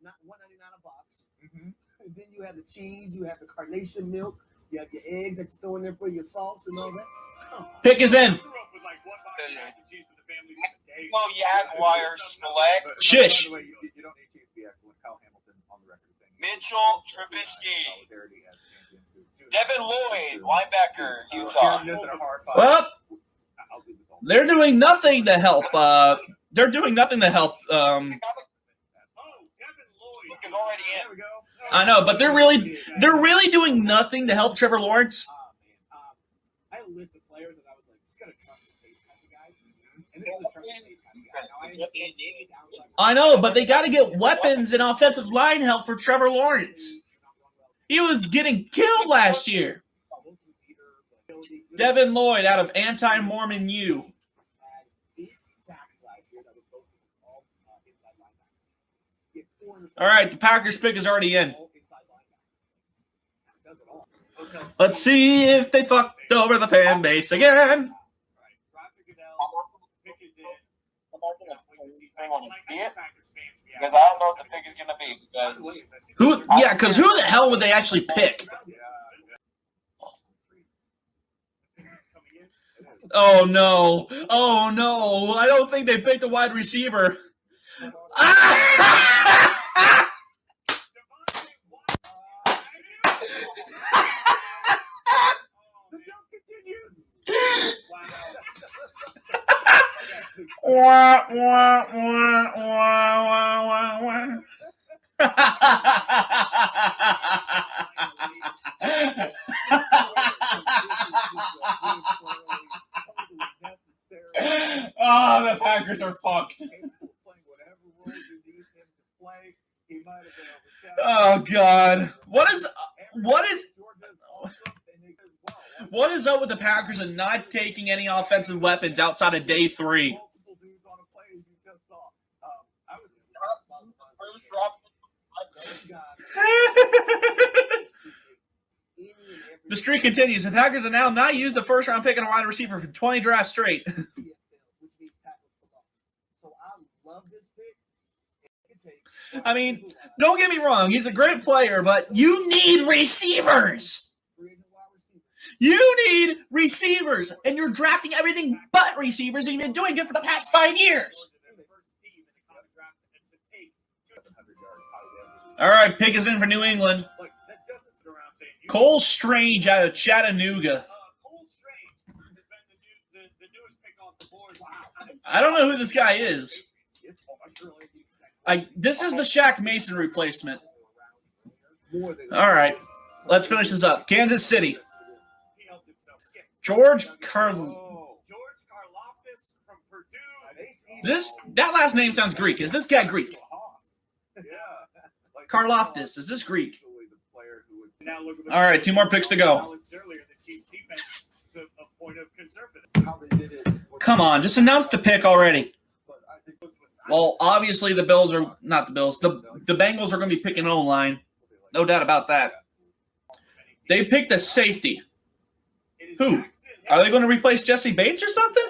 Speaker 6: Not $1.99 a box. And then you have the cheese, you have the carnation milk, you have your eggs that you throw in there for your sauce and all that.
Speaker 1: Pick is in.
Speaker 5: Well, Jaguar select
Speaker 1: Shush.
Speaker 2: You don't need to be excellent. Kyle Hamilton on the record saying
Speaker 5: Mitchell Trubisky. Devin Lloyd, linebacker, Utah.
Speaker 1: Well, they're doing nothing to help. They're doing nothing to help.
Speaker 5: Is already in.
Speaker 1: I know, but they're really doing nothing to help Trevor Lawrence.
Speaker 6: I had a list of players and I was like, just gotta trust the tape kind of guys. And this is the trust the tape kind of guy.
Speaker 1: I know, but they got to get weapons and offensive line help for Trevor Lawrence. He was getting killed last year. Devin Lloyd out of Anti-Mormon U. All right, the Packers pick is already in. Let's see if they fucked over the fan base again.
Speaker 5: Because I don't know what the pick is going to be.
Speaker 1: Because who the hell would they actually pick? Oh no! I don't think they picked a wide receiver. Wah, wah, wah, wah, wah, wah. Oh, the Packers are fucked. Oh God, what is up with the Packers and not taking any offensive weapons outside of day 3? The streak continues. The Packers have now not used the first-round pick on a wide receiver for 20 drafts straight.
Speaker 6: So I love this pick.
Speaker 1: I mean, don't get me wrong. He's a great player, but you need receivers. You need receivers, and you're drafting everything but receivers, and you've been doing it for the past 5 years. All right, pick is in for New England. Cole Strange out of Chattanooga. I don't know who this guy is. This is the Shaq Mason replacement. All right, let's finish this up. Kansas City. George Karlaftis from Purdue. That last name sounds Greek. Is this guy Greek? Karlaftis. Is this Greek? All right, 2 more picks to go. Come on, just announce the pick already. Well, obviously the Bills are not the Bills. The Bengals are going to be picking O-line. No doubt about that. They picked a safety. Who? Are they going to replace Jesse Bates or something?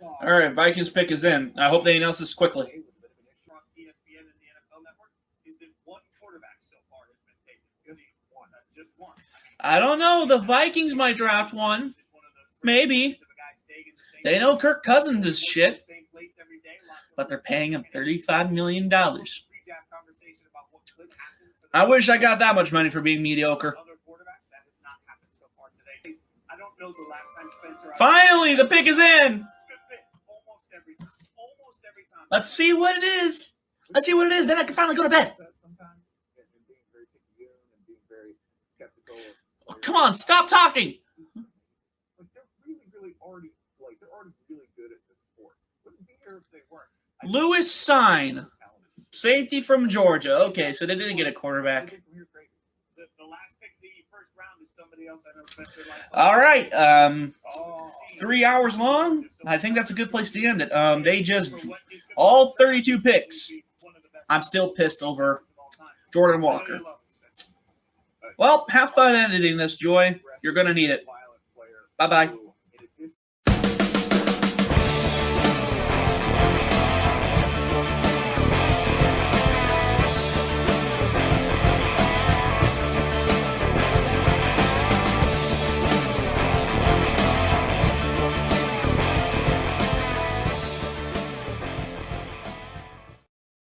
Speaker 1: All right, Vikings pick is in. I hope they announce this quickly. I don't know. The Vikings might draft one. Maybe. They know Kirk Cousins is shit. But they're paying him $35 million. I wish I got that much money for being mediocre. Finally, the pick is in. Let's see what it is. Let's see what it is. Then I can finally go to bed. Oh, come on, stop talking. Lewis Sign, safety from Georgia. Okay, so they didn't get a quarterback. All right, 3 hours long. I think that's a good place to end it. They just all 32 picks. I'm still pissed over Jordan Walker. Well, have fun editing this, Joy. You're gonna need it. Bye-bye.